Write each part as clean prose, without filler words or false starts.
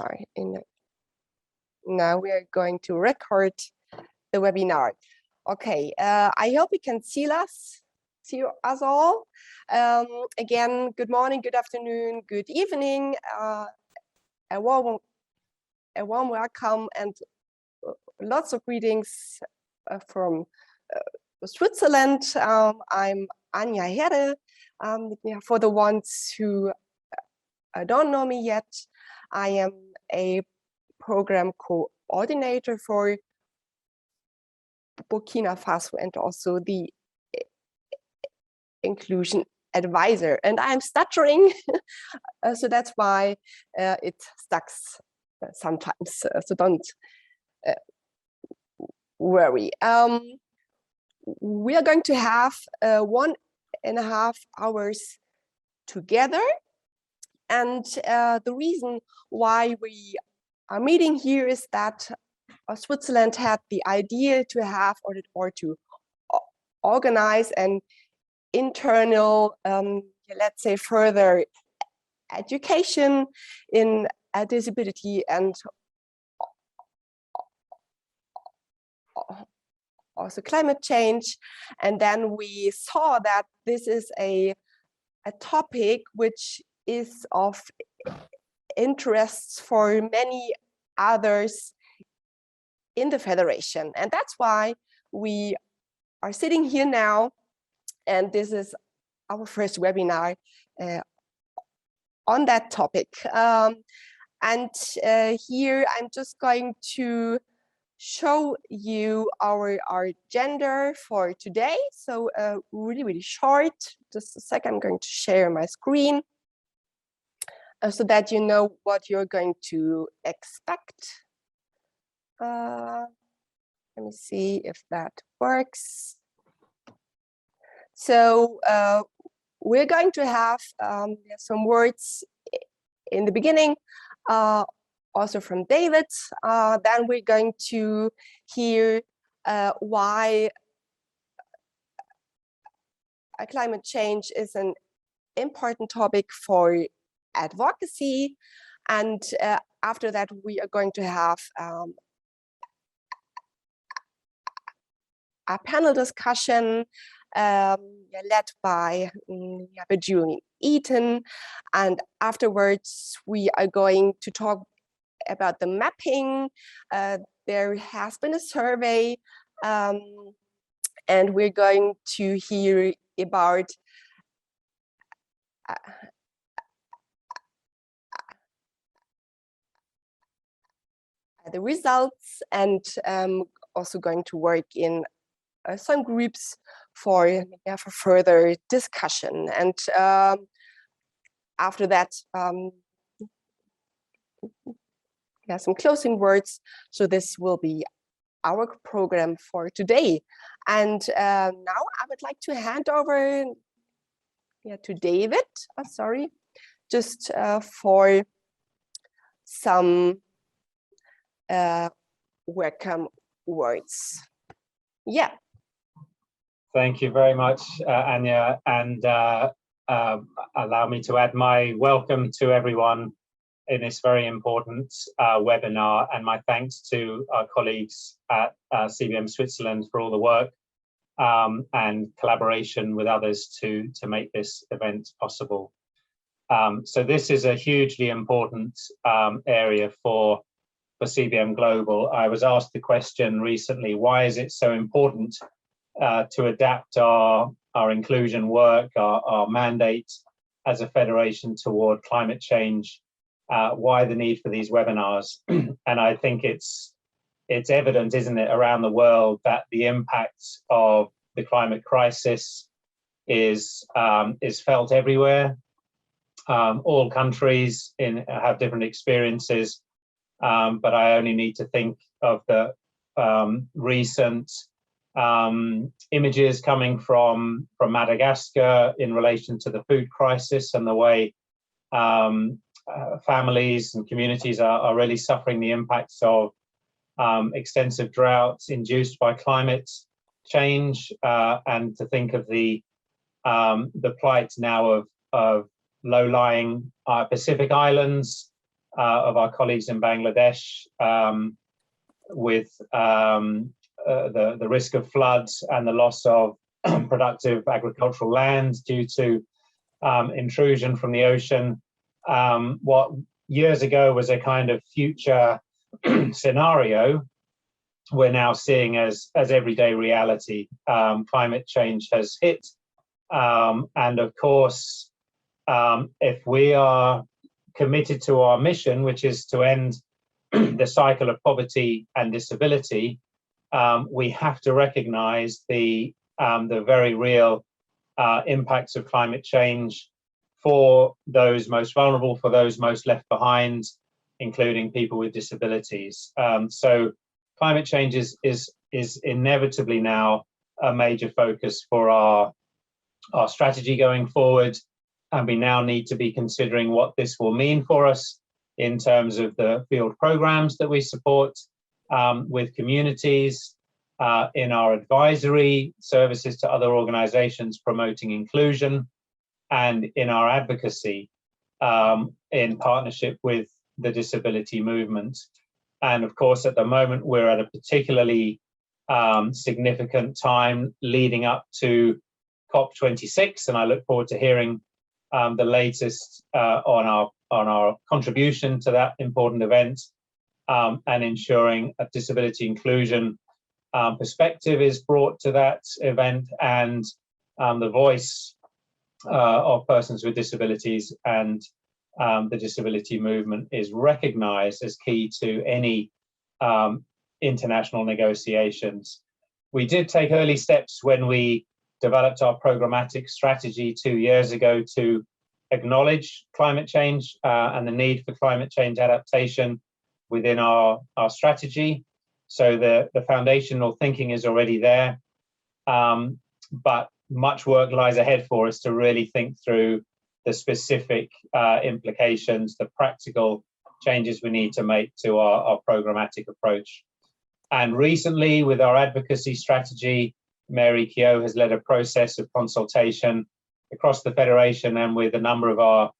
Sorry, now we are going to record the webinar. Okay, I hope you can see us all. Again, good morning, good afternoon, good evening. A warm welcome and lots of greetings from Switzerland. I'm Anja Herde. For the ones who don't know me yet, I am a program coordinator for Burkina Faso and also the inclusion advisor. And I'm stuttering, so that's why it stucks sometimes. So don't worry. We are going to have 1.5 hours together. And the reason why we are meeting here is that Switzerland had the idea to have or to organize an internal, let's say, further education in disability and also climate change. And then we saw that this is a topic which is of interest for many others in the Federation. And that's why we are sitting here now. And this is our first webinar on that topic. And here I'm just going to show you our agenda for today. So really short. Just a second, I'm going to share my screen so that you know what you're going to expect. Let me see if that works. So we're going to have some words in the beginning, also from David. Then we're going to hear why climate change is an important topic for advocacy. And after that, we are going to have a panel discussion led by Julian Eaton. And afterwards, we are going to talk about the mapping. There has been a survey, and we're going to hear about the results, and also going to work in some groups for further discussion. And after that, some closing words. So this will be our program for today. And now I would like to hand over to David, just for some welcome words. Yeah. Thank you very much, Anja, and allow me to add my welcome to everyone in this very important webinar, and my thanks to our colleagues at CBM Switzerland for all the work and collaboration with others to make this event possible. So this is a hugely important area for CBM Global. I was asked the question recently, why is it so important to adapt our inclusion work, our mandate as a federation toward climate change? Why the need for these webinars? And I think it's evident, isn't it, around the world that the impact of the climate crisis is felt everywhere. All countries have different experiences, but I only need to think of the recent images coming from Madagascar in relation to the food crisis and the way families and communities are really suffering the impacts of extensive droughts induced by climate change, and to think of the plight now of low-lying Pacific islands of our colleagues in Bangladesh, with the risk of floods and the loss of productive agricultural land due to intrusion from the ocean. What years ago was a kind of future scenario, we're now seeing as everyday reality. Climate change has hit, and of course, if we are committed to our mission, which is to end the cycle of poverty and disability, we have to recognize the very real impacts of climate change for those most vulnerable, for those most left behind, including people with disabilities. So climate change is inevitably now a major focus for our strategy going forward. And we now need to be considering what this will mean for us in terms of the field programs that we support with communities, in our advisory services to other organizations promoting inclusion, and in our advocacy in partnership with the disability movement. And of course, at the moment, we're at a particularly significant time leading up to COP26, and I look forward to hearing the latest on our contribution to that important event, and ensuring a disability inclusion perspective is brought to that event, and the voice of persons with disabilities and the disability movement is recognized as key to any international negotiations. We did take early steps when we developed our programmatic strategy 2 years ago to acknowledge climate change and the need for climate change adaptation within our strategy. So the foundational thinking is already there, but much work lies ahead for us to really think through the specific implications, the practical changes we need to make to our programmatic approach. And recently, with our advocacy strategy, Mary Keogh has led a process of consultation across the Federation and with a number of our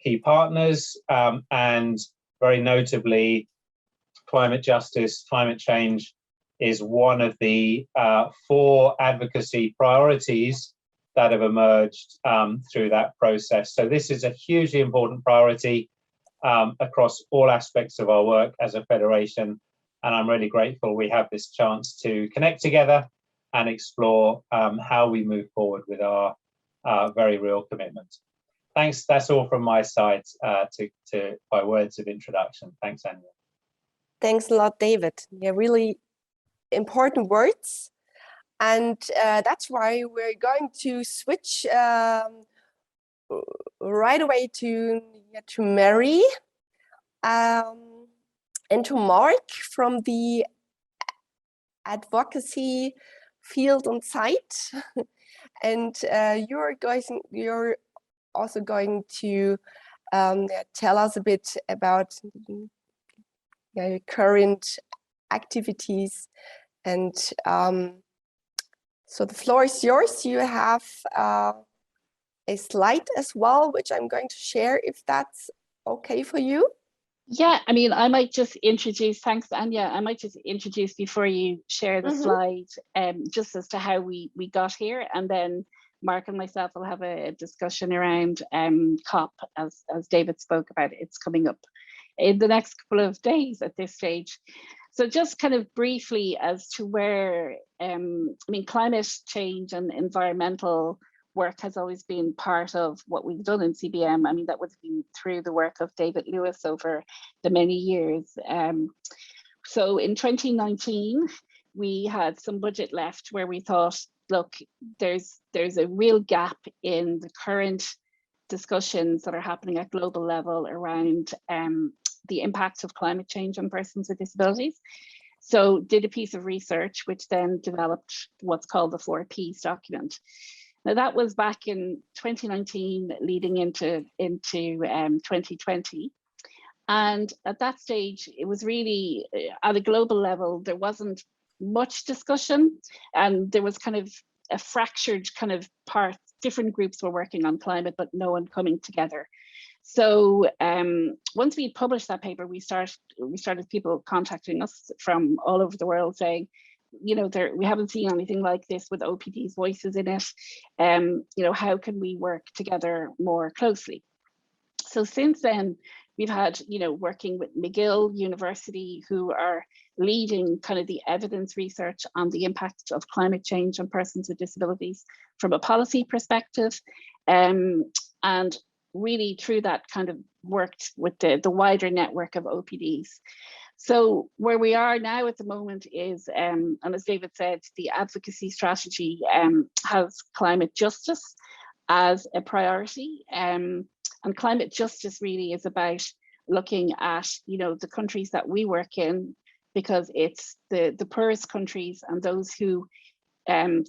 key partners, and very notably, climate justice, climate change is one of the 4 advocacy priorities that have emerged through that process. So this is a hugely important priority across all aspects of our work as a Federation, and I'm really grateful we have this chance to connect together and explore how we move forward with our very real commitment. Thanks, that's all from my side by words of introduction. Thanks, Anya. Thanks a lot, David. Yeah, really important words. And that's why we're going to switch right away to Mary and to Mark from the advocacy field on site. And you're also going to tell us a bit about your current activities. And so the floor is yours. You have a slide as well, which I'm going to share if that's okay for you. Yeah, I mean, I might just introduce, thanks, Anya. I might just introduce before you share the slide, just as to how we got here. And then Mark and myself will have a discussion around COP, as David spoke about. It's coming up in the next couple of days at this stage. So just kind of briefly as to where, I mean, climate change and environmental work has always been part of what we've done in CBM. I mean, that would have been through the work of David Lewis over the many years. So in 2019, we had some budget left where we thought, look, there's a real gap in the current discussions that are happening at global level around the impact of climate change on persons with disabilities. So did a piece of research, which then developed what's called the 4 Ps document. Now that was back in 2019, leading into 2020. And at that stage, it was really, at a global level, there wasn't much discussion, and there was kind of a fractured kind of part. Different groups were working on climate, but no one coming together. So once we published that paper, we started people contacting us from all over the world saying, you know, we haven't seen anything like this with OPD's voices in it. You know, how can we work together more closely? So since then, we've had, you know, working with McGill University, who are leading kind of the evidence research on the impact of climate change on persons with disabilities from a policy perspective. And really through that kind of worked with the wider network of OPDs. So where we are now at the moment is, and as David said, the advocacy strategy has climate justice as a priority. And climate justice really is about looking at, you know, the countries that we work in, because it's the poorest countries and those who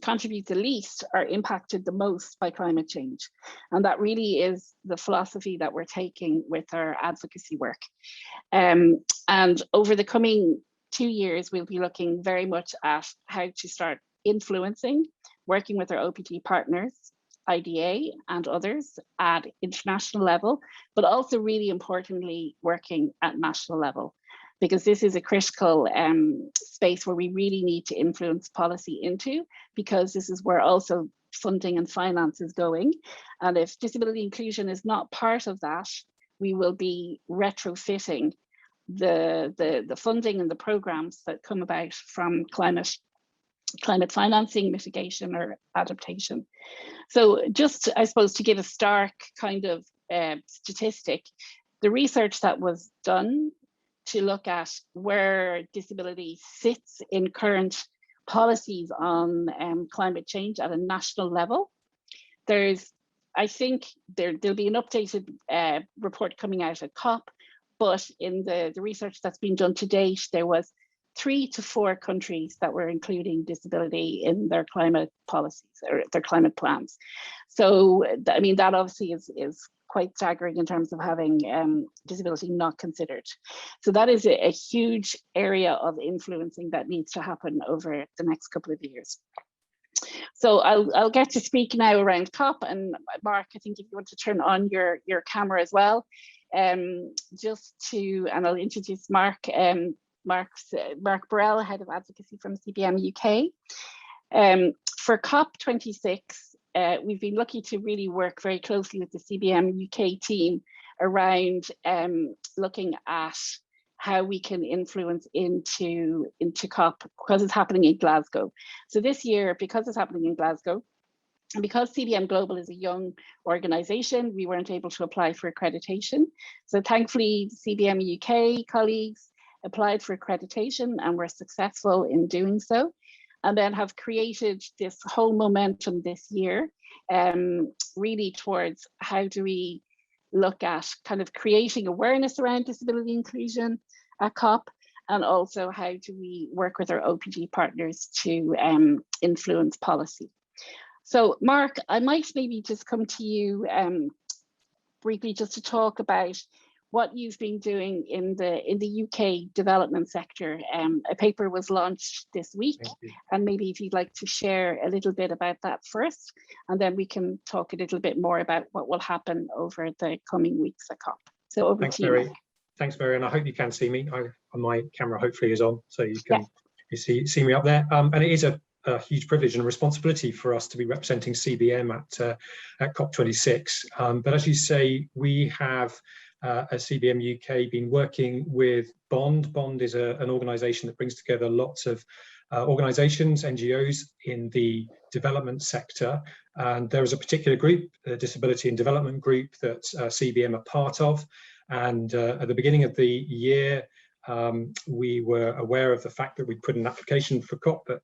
contribute the least are impacted the most by climate change. And that really is the philosophy that we're taking with our advocacy work. And over the coming 2 years, we'll be looking very much at how to start influencing, working with our OPD partners, IDA and others at international level, but also really importantly, working at national level, because this is a critical space where we really need to influence policy into, because this is where also funding and finance is going. And if disability inclusion is not part of that, we will be retrofitting the funding and the programs that come about from climate financing, mitigation or adaptation. So just, I suppose, to give a stark kind of statistic, the research that was done to look at where disability sits in current policies on climate change at a national level, I think there'll be an updated report coming out at COP, but in the research that's been done to date, there was 3 to 4 countries that were including disability in their climate policies or their climate plans. So, I mean, that obviously is quite staggering in terms of having disability not considered. So that is a huge area of influencing that needs to happen over the next couple of years. So I'll get to speak now around COP, and Mark, I think if you want to turn on your camera as well, and I'll introduce Mark. Mark Burrell, Head of Advocacy from CBM UK. For COP26, we've been lucky to really work very closely with the CBM UK team around looking at how we can influence into COP, because it's happening in Glasgow. So this year, because it's happening in Glasgow, and because CBM Global is a young organization, we weren't able to apply for accreditation. So thankfully, CBM UK colleagues applied for accreditation and were successful in doing so, and then have created this whole momentum this year, really towards how do we look at kind of creating awareness around disability inclusion at COP, and also how do we work with our OPG partners to influence policy. So Mark, I might maybe just come to you briefly just to talk about what you've been doing in the UK development sector. A paper was launched this week, and maybe if you'd like to share a little bit about that first, and then we can talk a little bit more about what will happen over the coming weeks at COP. So over to you, Mark. Thanks, Mary, and I hope you can see me. My camera hopefully is on, so you can see me up there. And it is a huge privilege and responsibility for us to be representing CBM at COP26. But as you say, we have at CBM UK been working with Bond. Bond is an organisation that brings together lots of organisations, NGOs in the development sector. And there is a particular group, the Disability and Development Group, that CBM are part of. And at the beginning of the year, we were aware of the fact that we'd put an application for COP, but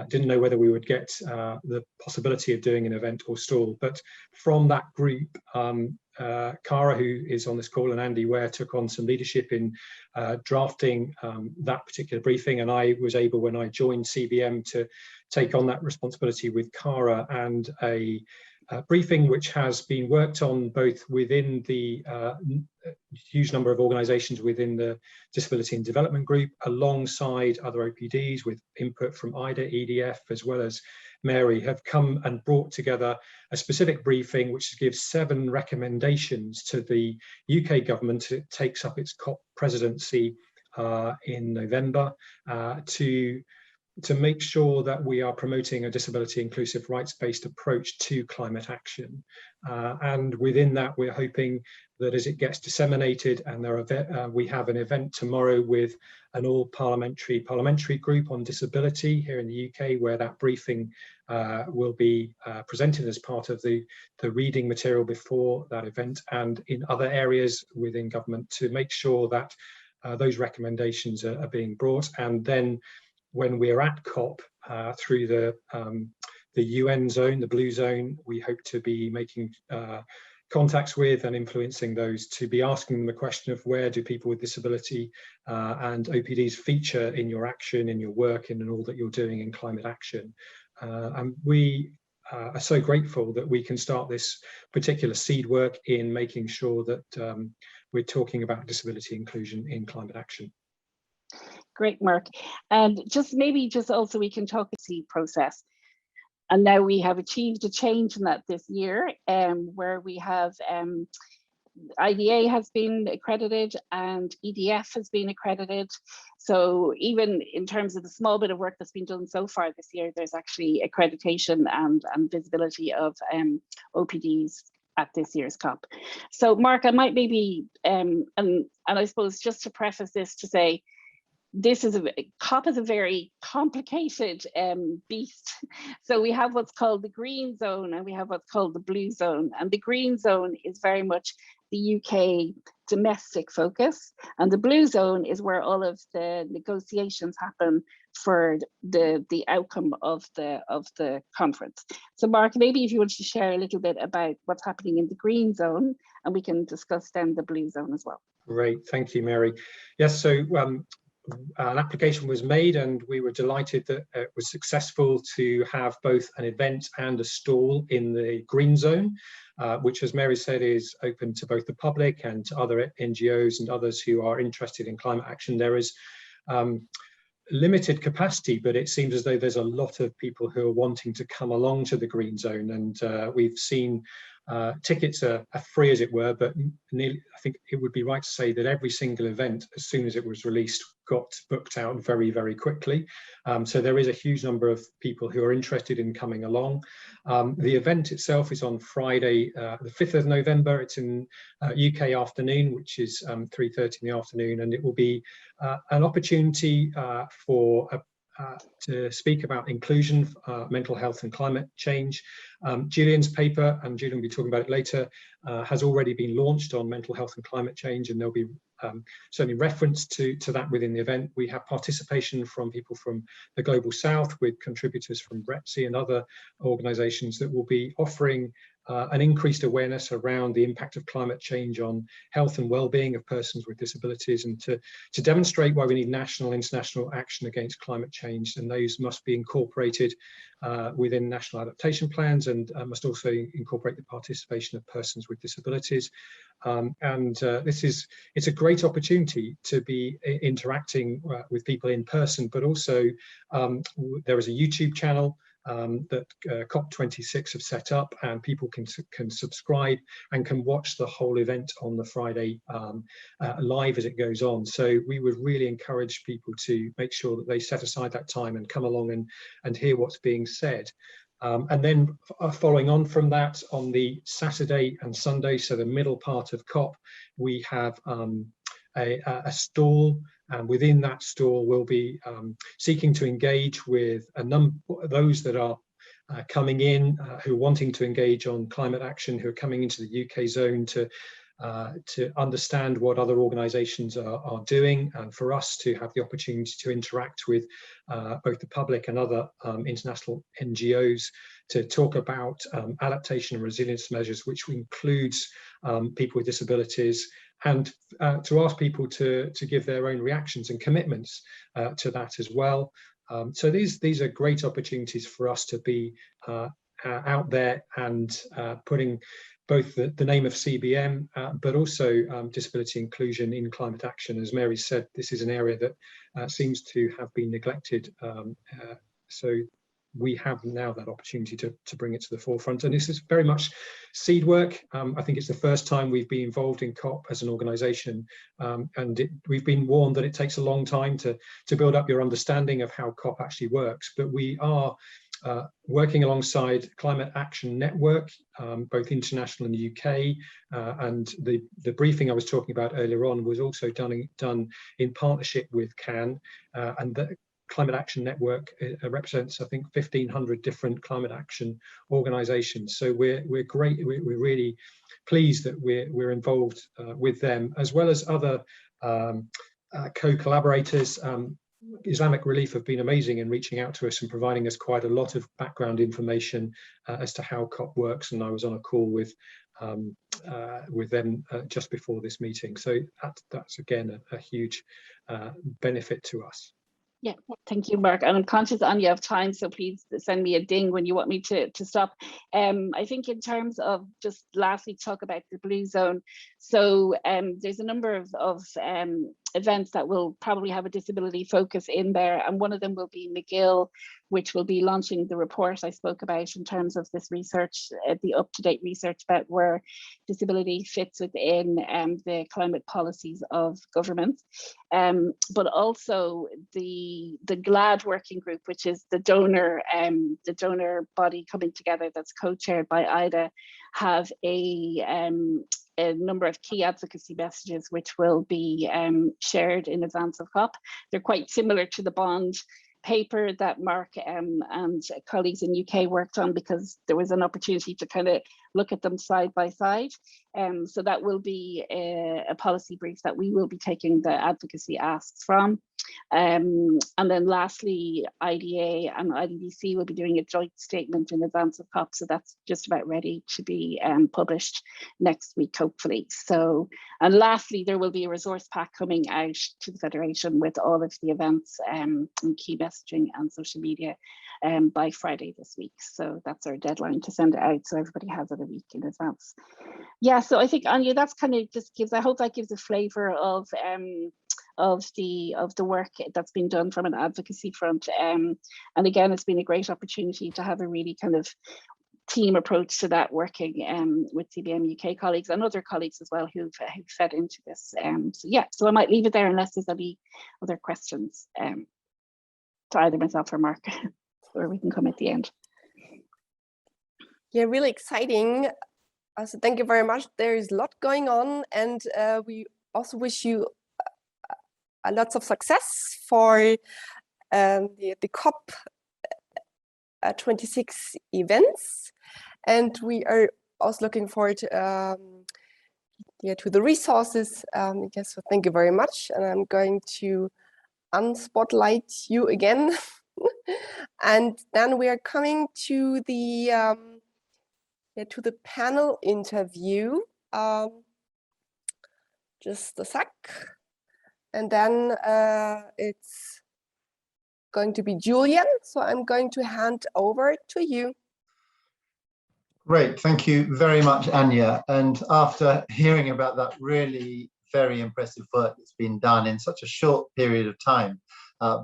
didn't know whether we would get the possibility of doing an event or stall. But from that group, Cara, who is on this call, and Andy Ware took on some leadership in drafting that particular briefing, and I was able, when I joined CBM, to take on that responsibility with Cara and a briefing which has been worked on both within the huge number of organisations within the Disability and Development Group, alongside other OPDs with input from IDA, EDF, as well as Mary, have come and brought together a specific briefing which gives 7 recommendations to the UK government. It takes up its COP presidency in November to make sure that we are promoting a disability inclusive rights-based approach to climate action. And within that, we're hoping that as it gets disseminated, and we have an event tomorrow with an all parliamentary group on disability here in the UK, where that briefing will be presented as part of the reading material before that event, and in other areas within government, to make sure that those recommendations are being brought. And then when we're at COP, through the UN zone, the blue zone, we hope to be making contacts with and influencing those, to be asking them the question of where do people with disability and OPDs feature in your action, in your work, and in all that you're doing in climate action. And we are so grateful that we can start this particular seed work in making sure that we're talking about disability inclusion in climate action. Great, Mark. And maybe also we can talk about the process. And now we have achieved a change in that this year, where we have IDA has been accredited and EDF has been accredited. So even in terms of the small bit of work that's been done so far this year, there's actually accreditation and visibility of OPDs at this year's COP. So Mark, I might maybe, and I suppose just to preface this to say, COP is a very complicated beast. So we have what's called the green zone and we have what's called the blue zone. And the green zone is very much the UK domestic focus. And the blue zone is where all of the negotiations happen for the outcome of the conference. So Mark, maybe if you want to share a little bit about what's happening in the green zone, and we can discuss then the blue zone as well. Great, thank you, Mary. Yes, so an application was made and we were delighted that it was successful to have both an event and a stall in the green zone, which, as Mary said, is open to both the public and to other NGOs and others who are interested in climate action. There is limited capacity, but it seems as though there's a lot of people who are wanting to come along to the green zone, and we've seen tickets are free, as it were, but nearly, I think it would be right to say that every single event, as soon as it was released, got booked out very, very quickly. So there is a huge number of people who are interested in coming along. The event itself is on Friday, the 5th of November. It's in UK afternoon, which is 3:30 in the afternoon, and it will be an opportunity to speak about inclusion, mental health and climate change. Gillian's paper, and Gillian will be talking about it later, has already been launched on mental health and climate change, and there'll be certainly reference to that within the event. We have participation from people from the Global South, with contributors from BRETSI and other organisations that will be offering an increased awareness around the impact of climate change on health and well-being of persons with disabilities, and to demonstrate why we need national and international action against climate change, and those must be incorporated within national adaptation plans, and must also incorporate the participation of persons with disabilities. It's a great opportunity to be interacting with people in person, but also there is a YouTube channel that COP26 have set up, and people can subscribe and can watch the whole event on the Friday live as it goes on. So we would really encourage people to make sure that they set aside that time and come along and hear what's being said. And then following on from that, on the Saturday and Sunday, so the middle part of COP, we have a stall, and within that stall we'll be seeking to engage with those that are coming in, who are wanting to engage on climate action, who are coming into the UK zone to understand what other organisations are doing, and for us to have the opportunity to interact with both the public and other international NGOs to talk about adaptation and resilience measures, which includes people with disabilities, and to ask people to give their own reactions and commitments to that as well. So these are great opportunities for us to be out there and putting both the name of CBM, but also disability inclusion in climate action. As Mary said, this is an area that seems to have been neglected. So we have now that opportunity to bring it to the forefront. And this is very much seed work. I think it's the first time we've been involved in COP as an organisation. And we've been warned that it takes a long time to build up your understanding of how COP actually works. But we are working alongside Climate Action Network, both international and UK, and the briefing I was talking about earlier on was also done in partnership with CAN, and the Climate Action Network represents, I think, 1,500 different climate action organisations. So we're really pleased that we're involved with them, as well as other co-collaborators. Islamic Relief have been amazing in reaching out to us and providing us quite a lot of background information as to how COP works, and I was on a call with them just before this meeting. So that's again a huge benefit to us. Yeah, thank you, Mark. And I'm conscious, Anya, of time, so please send me a ding when you want me to stop. I think in terms of just lastly talk about the Blue Zone. So there's a number of events that will probably have a disability focus in there, and one of them will be McGill, which will be launching the report I spoke about in terms of this research, the up-to-date research about where disability fits within the climate policies of government. But also the GLAD working group, which is the donor body coming together that's co-chaired by Ida, have a number of key advocacy messages which will be shared in advance of COP. They're quite similar to the Bond paper that Mark and colleagues in UK worked on, because there was an opportunity to kind of look at them side by side. So that will be a policy brief that we will be taking the advocacy asks from. And then lastly, IDA and IDDC will be doing a joint statement in advance of COP. So that's just about ready to be published next week, hopefully. So, and lastly, there will be a resource pack coming out to the Federation with all of the events and key messaging and social media by Friday this week. So that's our deadline to send it out, so everybody has it a week in advance. Yeah, so I think, Anya, that's kind of just gives, I hope that gives a flavour of the work that's been done from an advocacy front. And again, it's been a great opportunity to have a really kind of team approach to that, working with CBM UK colleagues and other colleagues as well who've fed into this. So yeah, so I might leave it there unless there's any other questions to either myself or Mark, or we can come at the end. Yeah, really exciting. So thank you very much. There is a lot going on, and we also wish you lots of success for the COP 26 events, and we are also looking forward to the resources. Yes, so thank you very much, and I'm going to unspotlight you again. And then we are coming to the panel interview. Just a sec. And then it's going to be Julian. So I'm going to hand over to you. Great, thank you very much, Anya. And after hearing about that really very impressive work that's been done in such a short period of time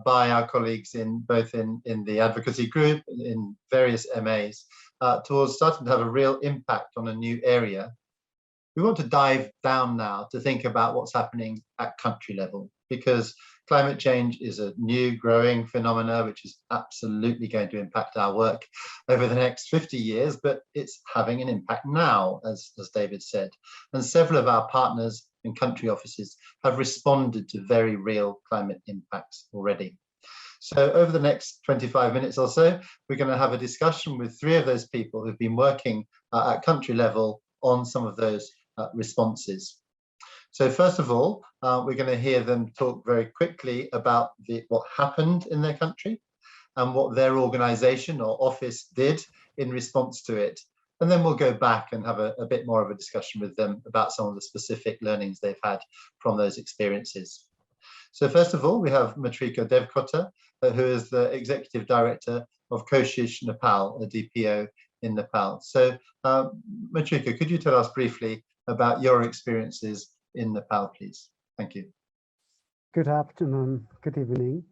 by our colleagues in both in the advocacy group, in various MAs, towards starting to have a real impact on a new area, we want to dive down now to think about what's happening at country level, because climate change is a new growing phenomena which is absolutely going to impact our work over the next 50 years, but it's having an impact now, as David said. And several of our partners and country offices have responded to very real climate impacts already. So over the next 25 minutes or so, we're going to have a discussion with three of those people who've been working at country level on some of those responses. So first of all, we're going to hear them talk very quickly about what happened in their country and what their organization or office did in response to it. And then we'll go back and have a bit more of a discussion with them about some of the specific learnings they've had from those experiences. So first of all, we have Matrika Devkota, who is the Executive Director of Koshish Nepal, a DPO in Nepal. So, Matrika, could you tell us briefly about your experiences in Nepal, please? Thank you. Good afternoon, good evening.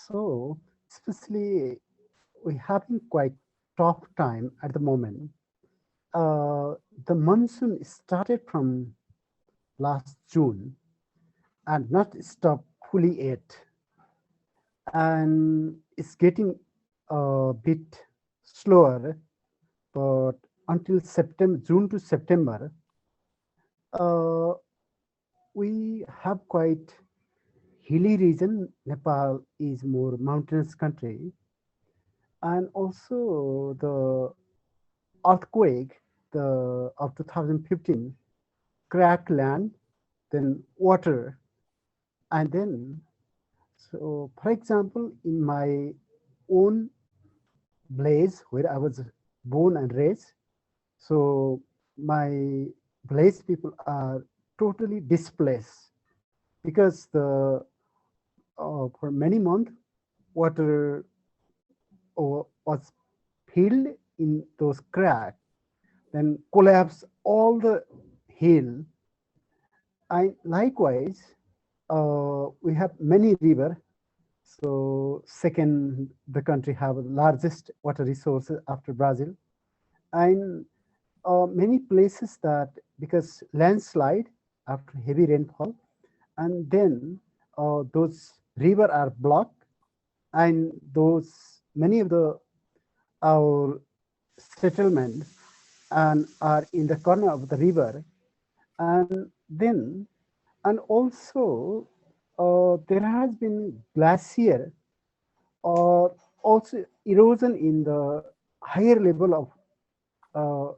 So, especially we're having quite tough time at the moment. The monsoon started from last June and not stopped fully yet. And it's getting a bit slower, but until September, June to September, we have quite hilly region. Nepal is more mountainous country, and also the earthquake of 2015 cracked land, then water, and then, so for example, in my own place where I was born and raised, so my place people are totally displaced because the for many months water was filled in those cracks, then collapse all the hill. And likewise, we have many river. So second, the country have the largest water resources after Brazil, and many places that because landslide after heavy rainfall, and then those river are blocked, and those many of the our settlement and are in the corner of the river, and then and also there has been glacier or also erosion in the higher level of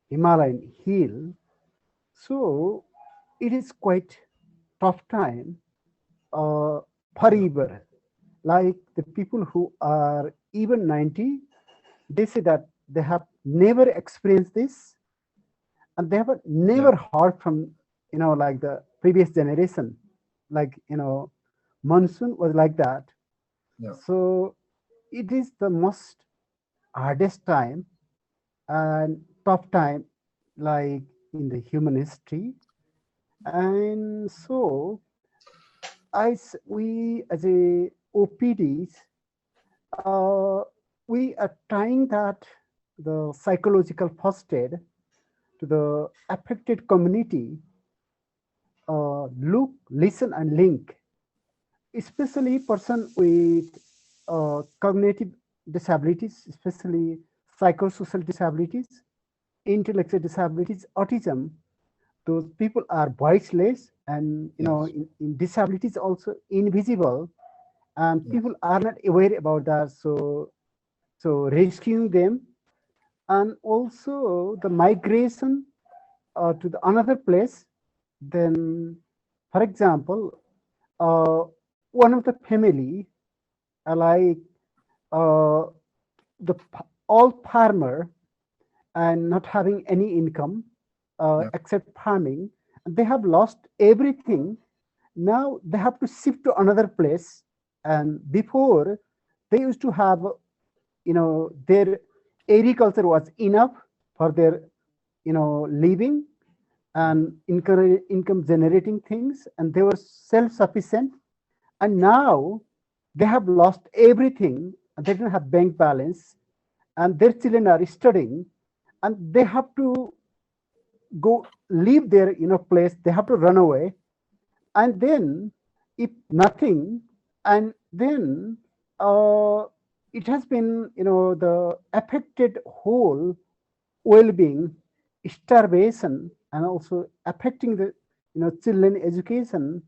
Himalayan hill. So it is quite tough time forever. Like the people who are even 90, they say that they have never experienced this, and they have never heard from, like the previous generation, like, monsoon was like that. Yeah. So it is the most hardest time and tough time, like in the human history. And so we as a OPDs, we are trying that the psychological first aid to the affected community, look, listen, and link, especially person with cognitive disabilities, especially psychosocial disabilities, intellectual disabilities, autism. Those people are voiceless, and in disabilities also invisible, and people are not aware about that. So rescuing them, and also the migration to the another place. Then, for example, one of the family, like the all farmer and not having any income except farming, and they have lost everything. Now they have to shift to another place, and before they used to have, their agriculture was enough for their, living and income generating things, and they were self-sufficient. And now they have lost everything, and they don't have bank balance, and their children are studying, and they have to go leave their place. They have to run away, and then if nothing, and then it has been, the affected whole well-being, starvation, and also affecting the children education,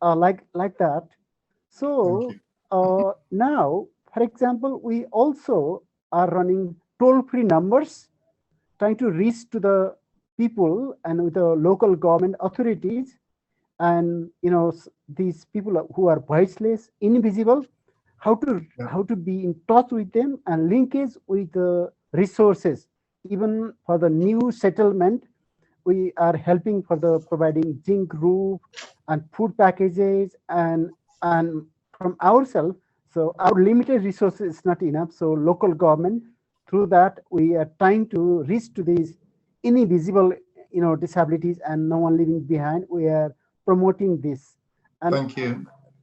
like that. So now, for example, we also are running toll-free numbers, trying to reach to the people and with the local government authorities, and these people who are voiceless, invisible, how to be in touch with them and linkage with the resources. Even for the new settlement, we are helping for the providing zinc roof and food packages, and from ourselves So our limited resources is not enough. So local government, through that, we are trying to reach to these invisible, disabilities and no one leaving behind. We are promoting this. And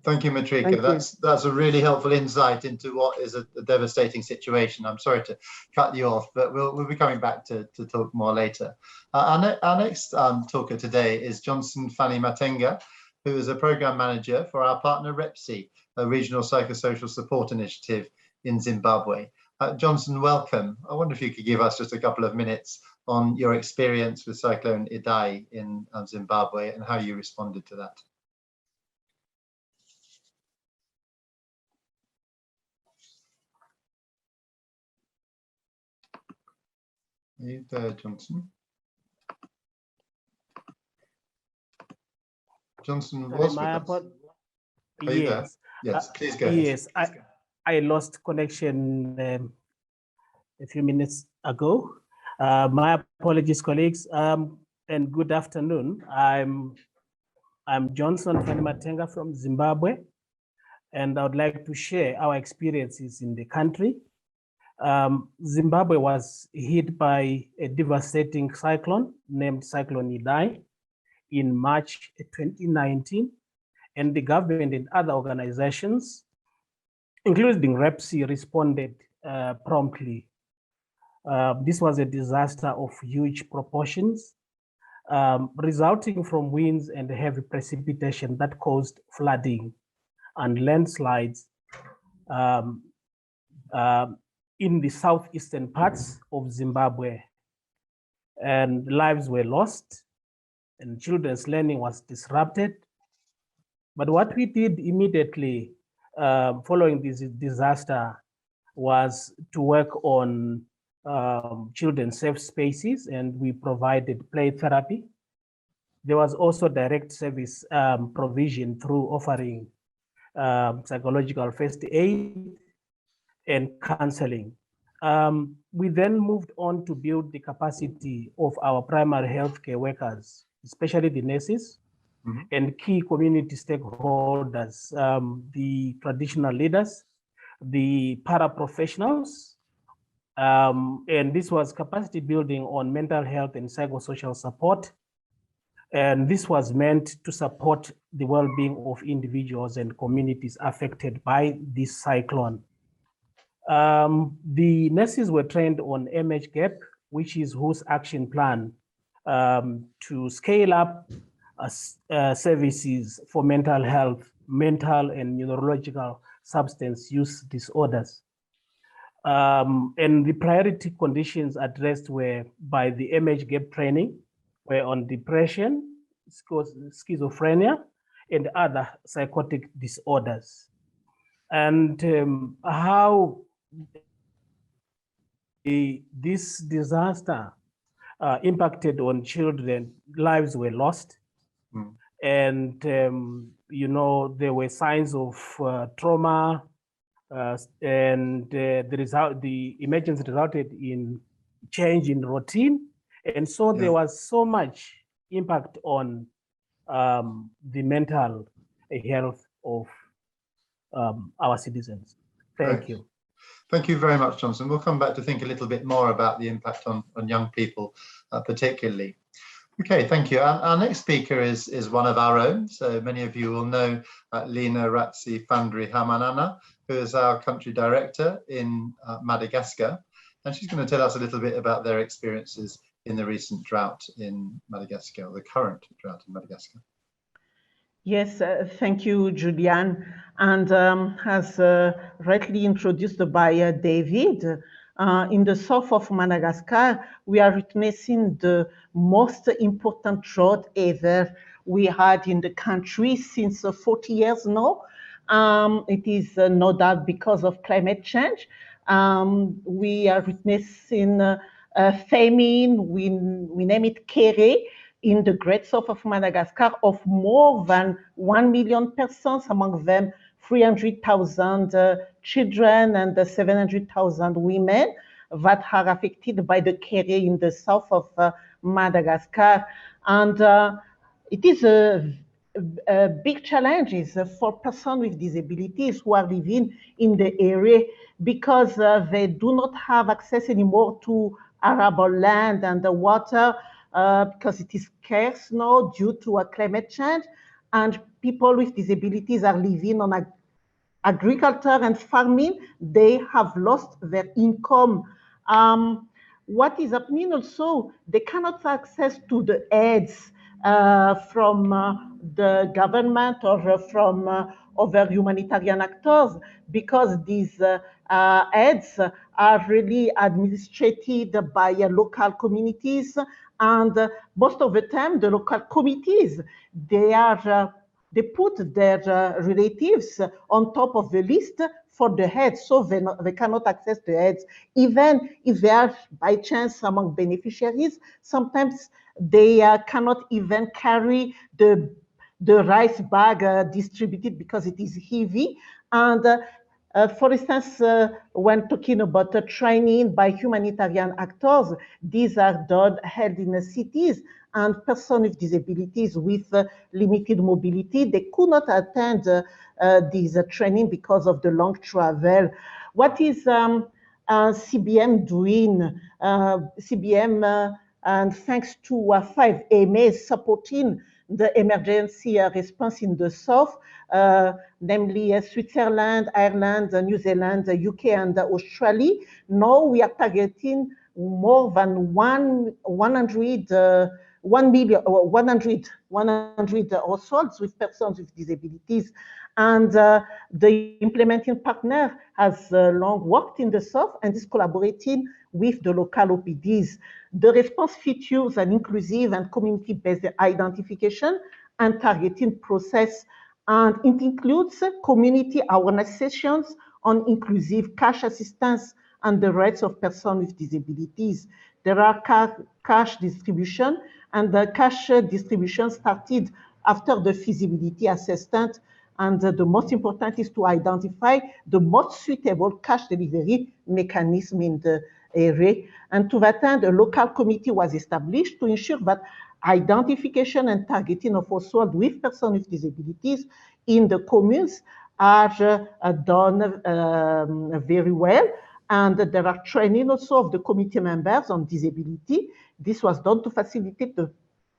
thank you, Matrika. That's a really helpful insight into what is a devastating situation. I'm sorry to cut you off, but we'll be coming back to talk more later. Our next talker today is Johnson Fanny Matenga, who is a program manager for our partner REPSI, a regional psychosocial support initiative in Zimbabwe. Johnson, welcome. I wonder if you could give us just a couple of minutes on your experience with Cyclone Idai in Zimbabwe and how you responded to that. Are you there, Johnson? Johnson was with us. Are you there? Yes, please go ahead. Yes, I lost connection a few minutes ago. My apologies, colleagues, and good afternoon. I'm Johnson Fanny Matenga from Zimbabwe, and I would like to share our experiences in the country. Zimbabwe was hit by a devastating cyclone named Cyclone Idai in March 2019, and the government and other organizations, including REPSI, responded promptly. This was a disaster of huge proportions, resulting from winds and heavy precipitation that caused flooding and landslides in the southeastern parts of Zimbabwe. And lives were lost and children's learning was disrupted. But what we did immediately following this disaster was to work on children's safe spaces, and we provided play therapy. There was also direct service provision through offering psychological first aid and counseling. We then moved on to build the capacity of our primary healthcare workers, especially the nurses, and key community stakeholders, the traditional leaders, the paraprofessionals, and this was capacity building on mental health and psychosocial support. And this was meant to support the well-being of individuals and communities affected by this cyclone. The nurses were trained on MHGAP, which is whose action plan to scale up services for mental health, mental and neurological substance use disorders. And the priority conditions addressed were by the MHGAP training were on depression, schizophrenia, and other psychotic disorders. And how this disaster impacted on children, lives were lost. And, there were signs of trauma, and the emergency resulted in change in routine. And so there was so much impact on the mental health of our citizens. Thank you. Thank you very much, Johnson. We'll come back to think a little bit more about the impact on young people, particularly. Okay, thank you. Our next speaker is one of our own. So many of you will know Lina Ratsi Fandri Hamanana, who is our country director in Madagascar. And she's going to tell us a little bit about their experiences in the recent drought in Madagascar, or the current drought in Madagascar. Yes, thank you, Julian. And as rightly introduced by David, in the south of Madagascar, we are witnessing the most important drought ever we had in the country since 40 years now. It is no doubt because of climate change. We are witnessing famine, we name it kere, in the great south of Madagascar, of more than 1 million persons, among them 300,000 children and 700,000 women that are affected by the kere in the south of Madagascar. And it is a big challenges for persons with disabilities who are living in the area because they do not have access anymore to arable land and the water because it is scarce now due to climate change, and people with disabilities are living on agriculture and farming. They have lost their income. What is happening also, they cannot access to the aids from the government or from other humanitarian actors because these aids are really administered by local communities, and most of the time the local committees, they put their relatives on top of the list for the heads, so they cannot access the heads. Even if they are by chance among beneficiaries, sometimes they cannot even carry the rice bag distributed because it is heavy. And for instance, when talking about the training by humanitarian actors, these are held in the cities, and persons with disabilities with limited mobility, they could not attend this training because of the long travel. What is CBM doing? CBM, and thanks to 5 AMAs supporting the emergency response in the south, namely Switzerland, Ireland, New Zealand, UK, and Australia. Now we are targeting more than 100 households with persons with disabilities. And the implementing partner has long worked in the south and is collaborating with the local OPDs. The response features an inclusive and community-based identification and targeting process, and it includes community awareness sessions on inclusive cash assistance and the rights of persons with disabilities. There are cash distribution, and the cash distribution started after the feasibility assessment. And the most important is to identify the most suitable cash delivery mechanism in the area. And to that end, a local committee was established to ensure that identification and targeting of households with persons with disabilities in the communes are done very well. And there are training also of the committee members on disability. This was done to facilitate the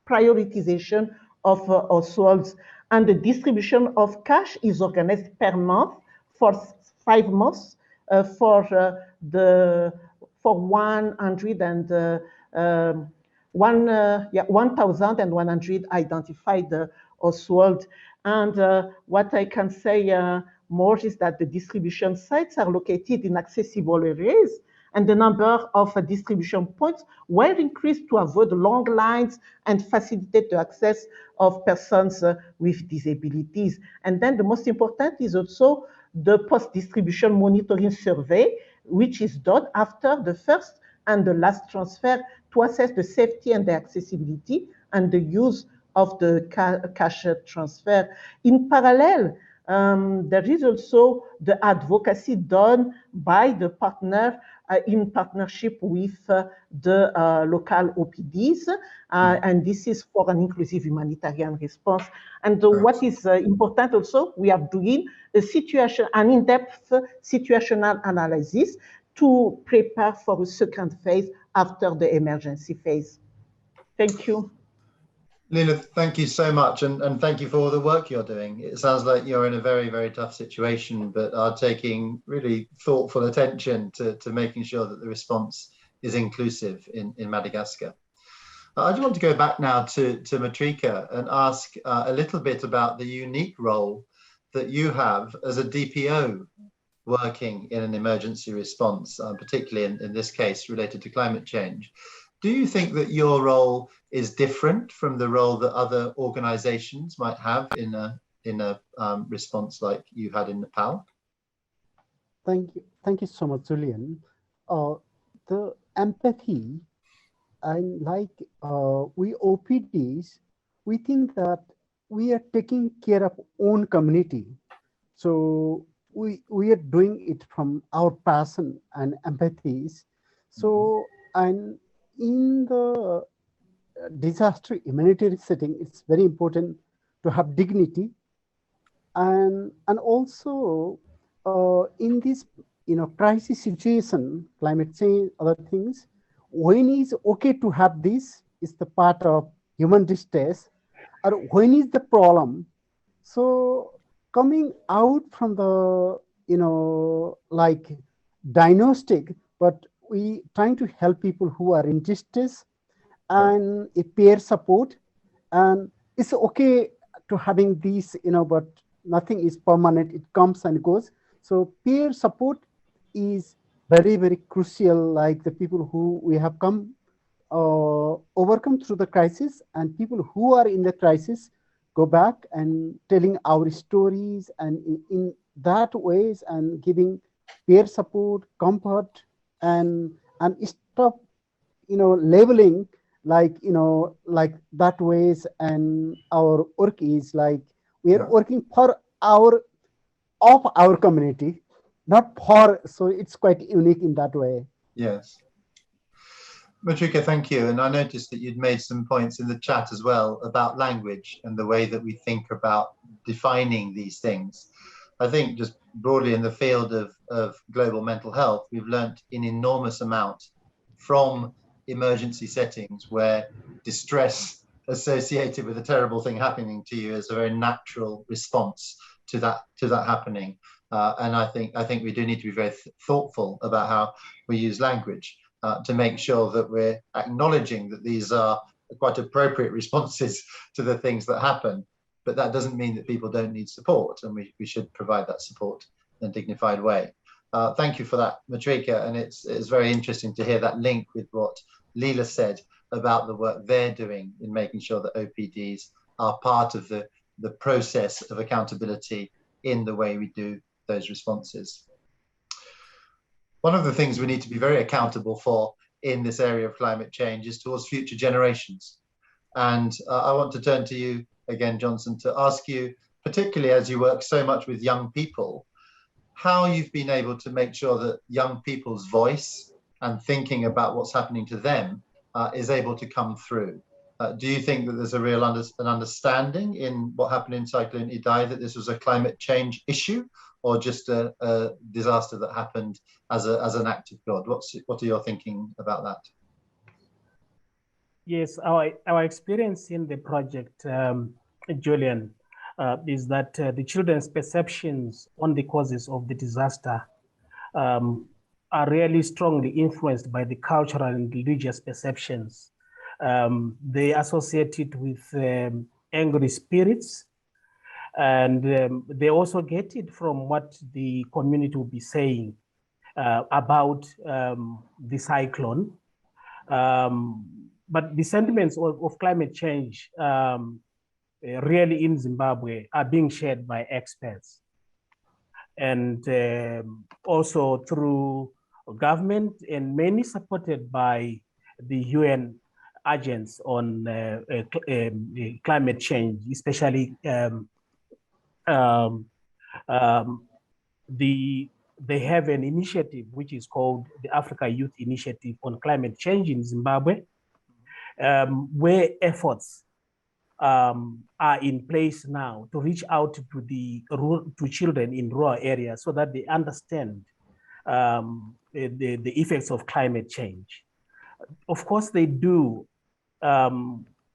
prioritization of households. And the distribution of cash is organized per month for 5 months for 1,100 identified households. And what I can say more is that the distribution sites are located in accessible areas, and the number of distribution points were increased to avoid long lines and facilitate the access of persons with disabilities. And then the most important is also the post-distribution monitoring survey, which is done after the first and the last transfer to assess the safety and the accessibility and the use of the cash transfer. In parallel, there is also the advocacy done by the partner in partnership with the local OPDs, and this is for an inclusive humanitarian response. And what is important also, we are doing an in-depth situational analysis to prepare for a second phase after the emergency phase. Thank you. Lila, thank you so much, and thank you for all the work you're doing. It sounds like you're in a very, very tough situation, but are taking really thoughtful attention to making sure that the response is inclusive in Madagascar. I just want to go back now to Matrika and ask a little bit about the unique role that you have as a DPO working in an emergency response, particularly in this case related to climate change. Do you think that your role is different from the role that other organizations might have in a response like you had in Nepal? Thank you so much, Julian. The empathy, and like we OPDs, we think that we are taking care of own community. So we are doing it from our passion and empathies. So, and in the disaster humanitarian setting, it's very important to have dignity, and also in this crisis situation, climate change, other things, when is okay to have this is the part of human distress, or when is the problem. So coming out from the like diagnostic, but we trying to help people who are in distress and a peer support, and it's okay to having these, but nothing is permanent, it comes and goes. So peer support is very, very crucial, like the people who we have come overcome through the crisis, and people who are in the crisis go back and telling our stories, and in that ways, and giving peer support, comfort, and stop labeling, like like that ways. And our work is like we are working for our community, not for, so it's quite unique in that way. Yes. Matrika, thank you. And I noticed that you'd made some points in the chat as well about language and the way that we think about defining these things. I think just broadly in the field of global mental health, we've learnt an enormous amount from emergency settings where distress associated with a terrible thing happening to you is a very natural response to that happening. And I think we do need to be very thoughtful about how we use language to make sure that we're acknowledging that these are quite appropriate responses to the things that happen. But that doesn't mean that people don't need support, and we should provide that support in a dignified way. Thank you for that, Matrika, and it's very interesting to hear that link with what Leela said about the work they're doing in making sure that OPDs are part of the process of accountability in the way we do those responses. One of the things we need to be very accountable for in this area of climate change is towards future generations. And I want to turn to you again, Johnson, to ask you, particularly as you work so much with young people, how you've been able to make sure that young people's voice and thinking about what's happening to them is able to come through. Do you think that there's a real understanding in what happened in Cyclone Idai, that this was a climate change issue, or just a disaster that happened as an act of God? What are your thinking about that? Yes, our experience in the project, Julian, is that the children's perceptions on the causes of the disaster are really strongly influenced by the cultural and religious perceptions. They associate it with angry spirits, and they also get it from what the community will be saying about the cyclone. But the sentiments of climate change really in Zimbabwe are being shared by experts, and also through government, and many supported by the UN agents on climate change, especially they have an initiative which is called the Africa Youth Initiative on Climate Change in Zimbabwe, where efforts are in place now to reach out to children in rural areas so that they understand the effects of climate change. Of course, they do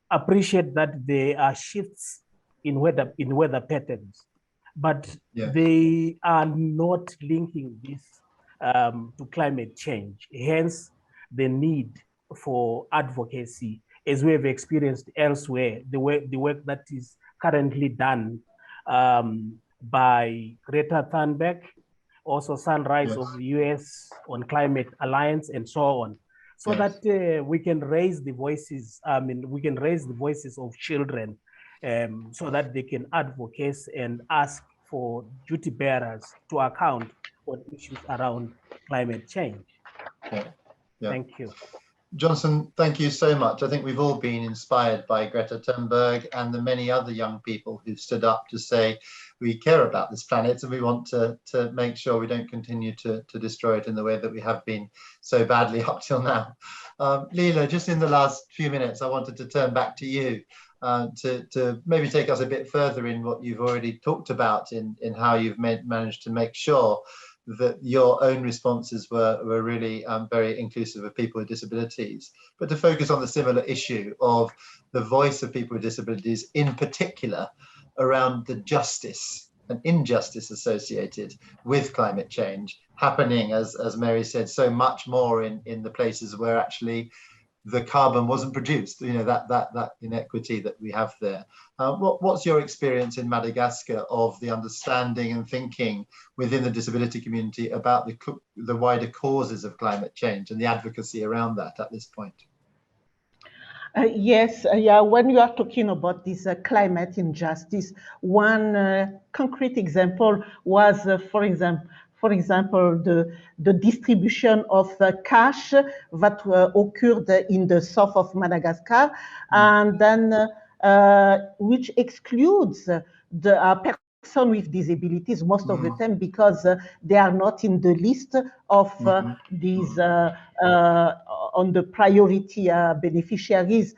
appreciate that there are shifts in weather patterns, but they are not linking this to climate change. Hence, the need for advocacy, as we have experienced elsewhere, the work that is currently done by Greta Thunberg, also Sunrise of the US on Climate Alliance, and so on, so that we can raise the voices. We can raise the voices of children, so that they can advocate and ask for duty bearers to account on issues around climate change. Thank you. Johnson, thank you so much. I think we've all been inspired by Greta Thunberg and the many other young people who've stood up to say we care about this planet and we want to make sure we don't continue to destroy it in the way that we have been so badly up till now. Leela, just in the last few minutes, I wanted to turn back to you to maybe take us a bit further in what you've already talked about in how you've managed to make sure that your own responses were really very inclusive of people with disabilities, but to focus on the similar issue of the voice of people with disabilities, in particular around the justice and injustice associated with climate change happening, as Mary said, so much more in the places where actually the carbon wasn't produced, you know, that inequity that we have there. What's your experience in Madagascar of the understanding and thinking within the disability community about the wider causes of climate change and the advocacy around that at this point? Yes, yeah, when you are talking about this climate injustice, one concrete example was, for example, the distribution of cash that occurred in the south of Madagascar, and then which excludes the person with disabilities most of the time, because they are not in the list of these on the priority beneficiaries.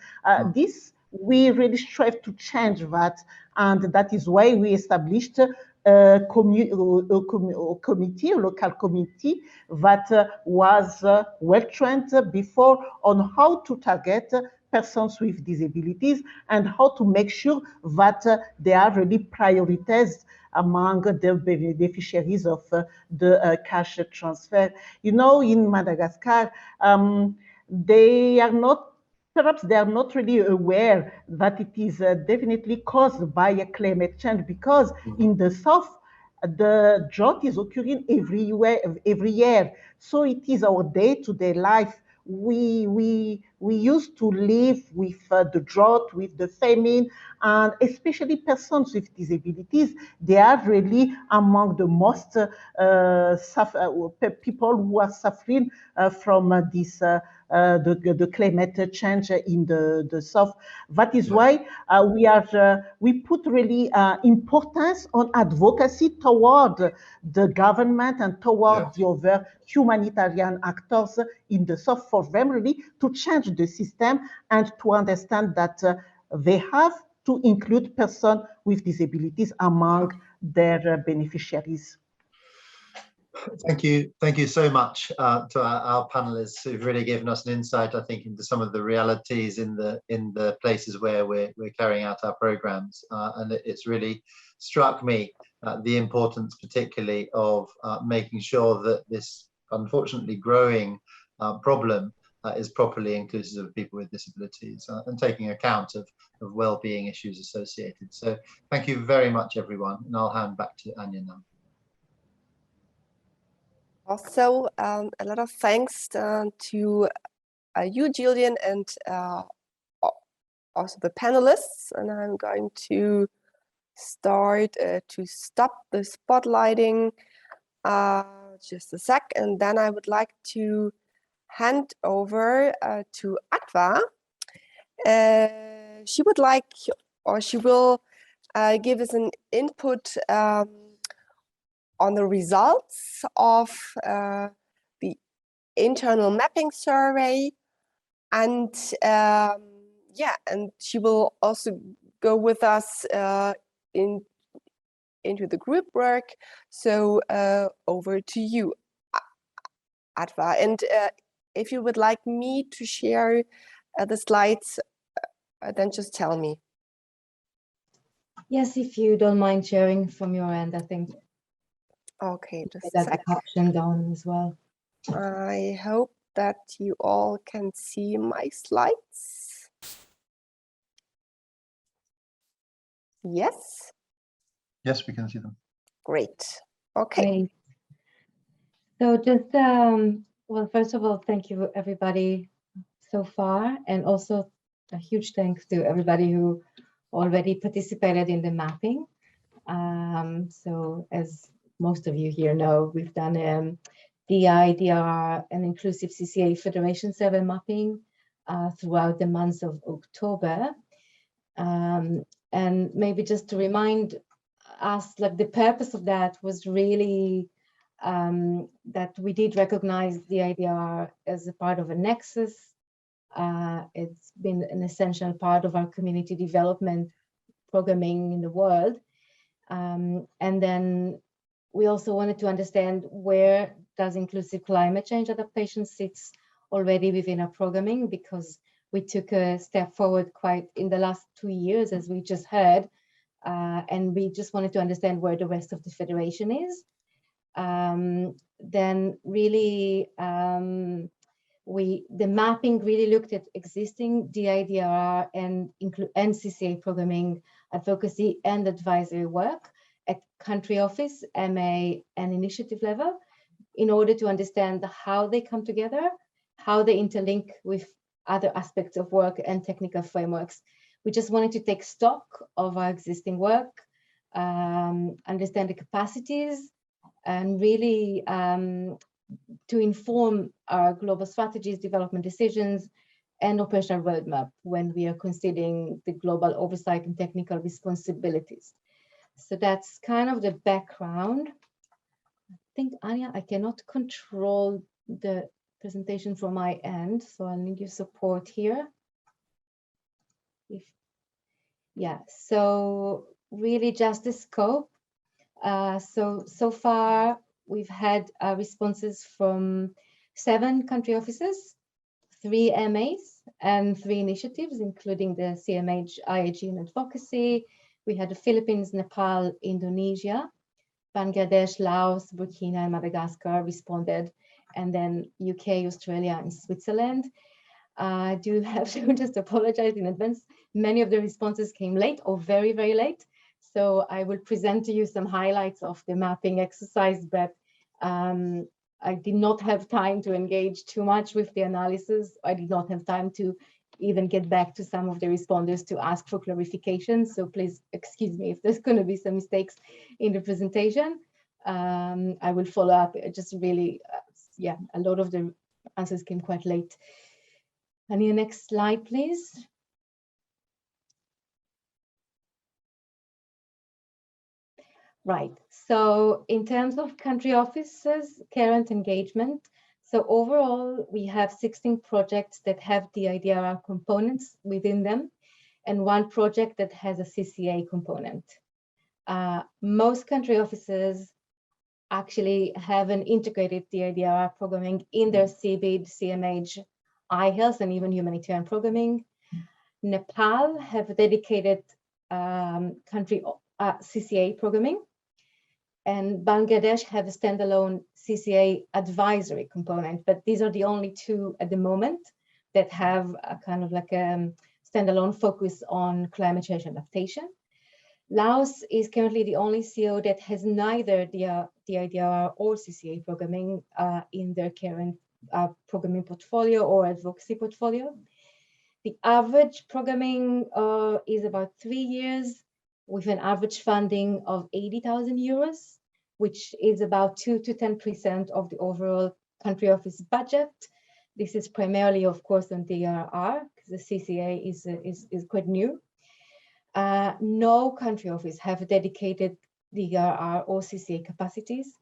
This, we really strive to change that, and that is why we established a committee, a local committee that was well trained before on how to target persons with disabilities and how to make sure that they are really prioritized among the beneficiaries of the cash transfer. You know, in Madagascar, they are not, perhaps they are not really aware that it is definitely caused by climate change, because in the south, the drought is occurring every year. So it is our day-to-day life. We used to live with the drought, with the famine, and especially persons with disabilities. They are really among the most people who are suffering from this the climate change in the south. That is why we put really importance on advocacy toward the government and toward the other humanitarian actors in the south, for them really to change the system and to understand that they have to include persons with disabilities among their beneficiaries. Thank you so much to our panelists who've really given us an insight, I think, into some of the realities in the places where we're carrying out our programs, and it's really struck me the importance, particularly, of making sure that this unfortunately growing problem is properly inclusive of people with disabilities and taking account of well-being issues associated. So thank you very much, everyone, and I'll hand back to Anya now. Also, a lot of thanks to you, Julian, and also the panelists. And I'm going to start to stop the spotlighting just a sec, and then I would like to hand over to Adva. She would like, or she will give us an input on the results of the internal mapping survey, and yeah, and she will also go with us into the group work. So over to you, Adva, and if you would like me to share the slides, then just tell me. Yes, if you don't mind sharing from your end, I think. Okay, just that the caption down as well. I hope that you all can see my slides. Yes? Yes, we can see them. Great. Okay. Great. So just, well, first of all, thank you everybody so far, and also a huge thanks to everybody who already participated in the mapping. So as most of you here know, we've done DI, DR, and Inclusive CCA Federation survey mapping throughout the month of October. And maybe just to remind us, like, the purpose of that was really that we did recognize the IDR as a part of a nexus It's been an essential part of our community development programming in the world. And then we also wanted to understand where does inclusive climate change adaptation sits already within our programming, because we took a step forward quite in the last 2 years, as we just heard, and we just wanted to understand where the rest of the federation is. Then really, the mapping really looked at existing DIDRR and CCA programming, advocacy and advisory work at country office, MA and initiative level, in order to understand how they come together, how they interlink with other aspects of work and technical frameworks. We just wanted to take stock of our existing work, understand the capacities, and really to inform our global strategies, development decisions, and operational roadmap when we are considering the global oversight and technical responsibilities. So that's kind of the background. I think, Anya, I cannot control the presentation from my end, so I'll need your support here. So really just the scope. So far, we've had responses from 7 country offices, 3 MAs, and 3 initiatives, including the CMH, IAG, and advocacy. We had the Philippines, Nepal, Indonesia, Bangladesh, Laos, Burkina, and Madagascar responded, and then UK, Australia, and Switzerland. I do have to just apologize in advance. Many of the responses came late or very, very late. So I will present to you some highlights of the mapping exercise, but I did not have time to engage too much with the analysis. I did not have time to even get back to some of the responders to ask for clarification. So please excuse me if there's going to be some mistakes in the presentation. I will follow up. Just really, yeah, a lot of the answers came quite late. And the next slide, please. Right, so in terms of country offices, current engagement, so overall, we have 16 projects that have the DIDRR components within them, and 1 project that has a CCA component. Most country offices actually have an integrated DIDRR programming in their CBID, CMH, iHealth, and even humanitarian programming. Nepal have a dedicated country CCA programming, and Bangladesh have a standalone CCA advisory component, but these are the only 2 at the moment that have a kind of like a standalone focus on climate change adaptation. Laos is currently the only CO that has neither DIDRR or CCA programming in their current programming portfolio or advocacy portfolio. The average programming is about 3 years, with an average funding of 80,000 euros, which is about 2 to 10% of the overall country office budget. This is primarily, of course, on DIDRR, because the CCA is quite new. No country office have dedicated DIDRR or CCA capacities,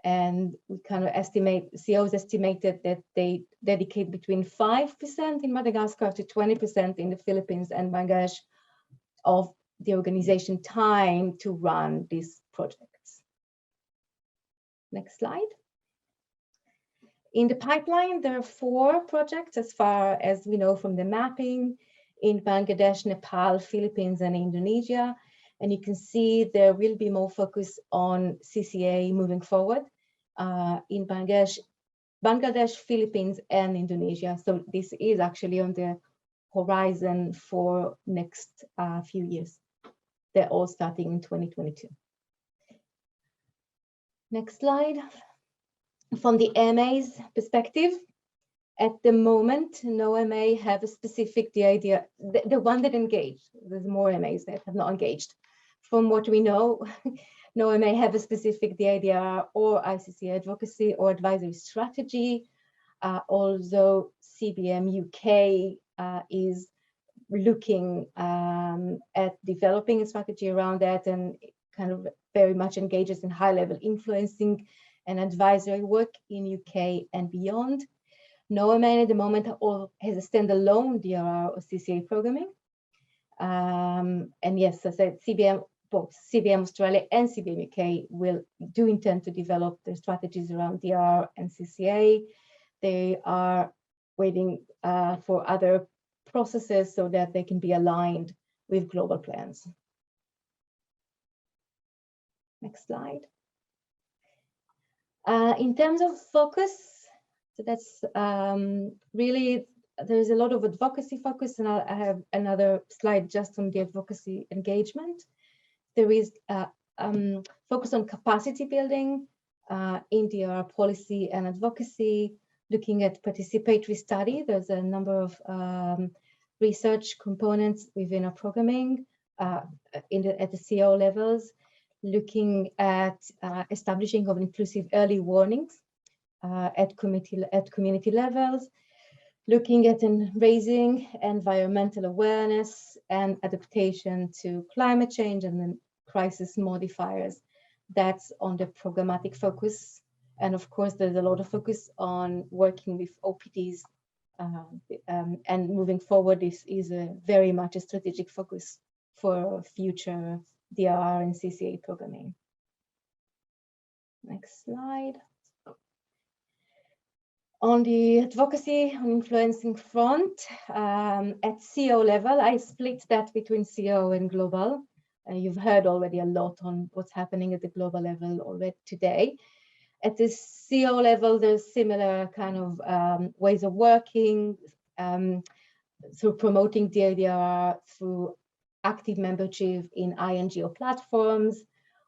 and we kind of estimate, COs estimated that they dedicate between 5% in Madagascar to 20% in the Philippines and Bangladesh of the organization time to run these projects. Next slide. In the pipeline, there are 4 projects as far as we know from the mapping in Bangladesh, Nepal, Philippines, and Indonesia. And you can see there will be more focus on CCA moving forward in Bangladesh, Philippines, and Indonesia. So this is actually on the horizon for next few years. They're all starting in 2022. Next slide. From the MA's perspective, at the moment, no MA have a specific idea. The one that engaged, there's more MAs that have not engaged. From what we know, no MA have a specific DIDRR or ICC advocacy or advisory strategy, although CBM UK is looking at developing a strategy around that and kind of very much engages in high-level influencing and advisory work in UK and beyond. No MA at the moment has a standalone DRR or CCA programming. And yes, as I said, both CBM Australia and CBM UK do intend to develop their strategies around DRR and CCA. They are waiting for other processes so that they can be aligned with global plans. Next slide. In terms of focus, so that's really, there's a lot of advocacy focus, and I have another slide just on the advocacy engagement. There is focus on capacity building in DRR policy and advocacy, looking at participatory study. There's a number of research components within our programming at the CO levels, looking at establishing of inclusive early warnings at community levels, looking at raising environmental awareness and adaptation to climate change and then crisis modifiers. That's on the programmatic focus. And of course, there's a lot of focus on working with OPDs, and moving forward, this is very much a strategic focus for future DRR and CCA programming. Next slide. On the advocacy on influencing front, at CO level, I split that between CO and global. You've heard already a lot on what's happening at the global level already today. At the CO level, there's similar kind of ways of working through promoting DRR through active membership in INGO platforms,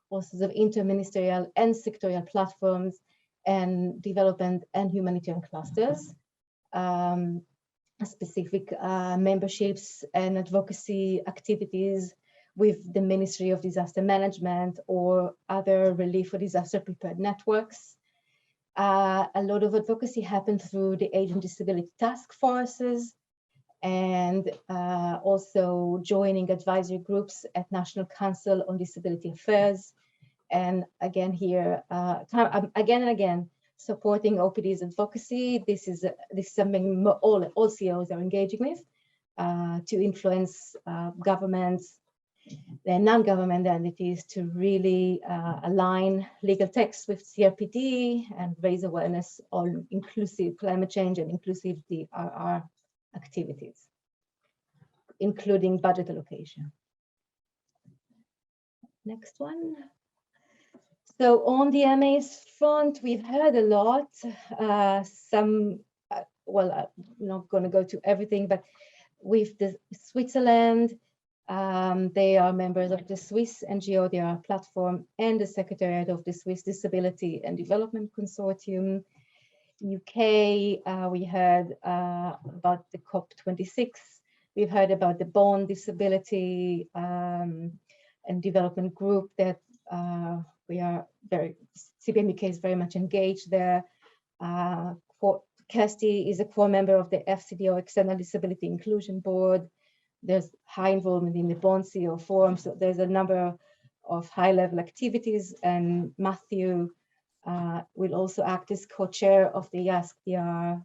also the interministerial and sectorial platforms, and development and humanitarian clusters, specific memberships and advocacy activities with the Ministry of Disaster Management or other relief or disaster prepared networks. A lot of advocacy happened through the Asian Disability Task Forces, and also joining advisory groups at National Council on Disability Affairs. And again here, again and again, supporting OPD's advocacy. This is something all COs are engaging with to influence governments and non-government entities to really align legal texts with CRPD and raise awareness on inclusive climate change and inclusive DRR activities, including budget allocation. Next one. So on the MA's front, we've heard a lot. Well, I'm not going to go to everything, but with the Switzerland, they are members of the Swiss NGO DRR platform and the Secretariat of the Swiss Disability and Development Consortium. UK, we heard about the COP26. We've heard about the Bond Disability and Development Group that we are CBM UK is very much engaged there. Kirsty is a core member of the FCDO External Disability Inclusion Board. There's high involvement in the Bond CO Forum, so there's a number of high-level activities, and Matthew will also act as co-chair of the Ask DRR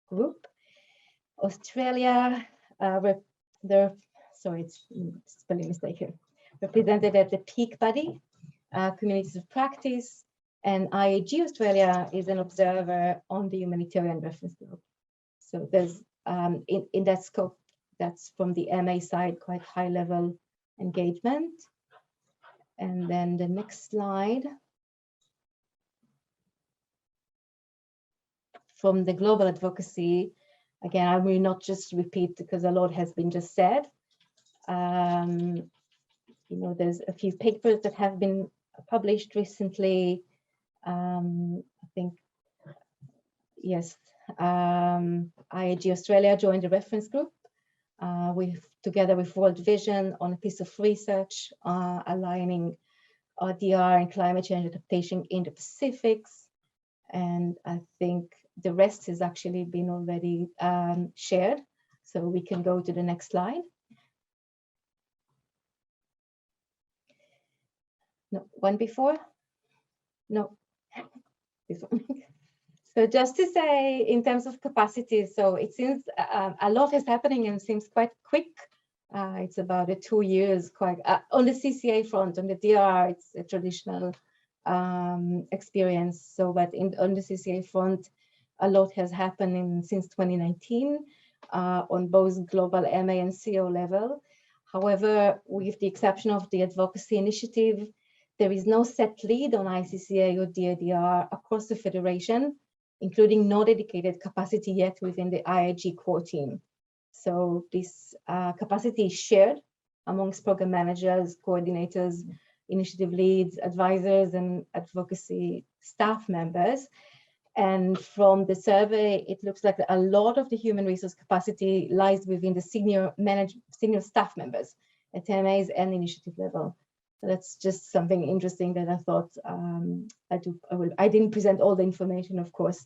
group. Australia, sorry, it's a spelling mistake here, represented at the Peak Buddy, Communities of Practice, and IAG Australia is an observer on the Humanitarian Reference Group. So there's, in that scope, that's from the MA side, quite high level engagement. And then the next slide. From the global advocacy, again, I will not just repeat because a lot has been just said. You know, there's a few papers that have been published recently. I think, yes, IAG Australia joined the reference group together with World Vision on a piece of research aligning DR and climate change adaptation in the Pacifics. And I think the rest has actually been already shared. So we can go to the next slide. No, one before? No, this one. So just to say, in terms of capacity, so it seems a lot is happening and seems quite quick. It's about 2 years, quite on the CCA front. On the DR, it's a traditional experience. So, but on the CCA front, a lot has happened since 2019 on both global MA and CO level. However, with the exception of the advocacy initiative, there is no set lead on ICCA or DIDR across the federation, including no dedicated capacity yet within the IIG core team. So this capacity is shared amongst program managers, coordinators, initiative leads, advisors, and advocacy staff members. And from the survey, it looks like a lot of the human resource capacity lies within the senior staff members at MAs and initiative level. So that's just something interesting that I thought I didn't present all the information, of course.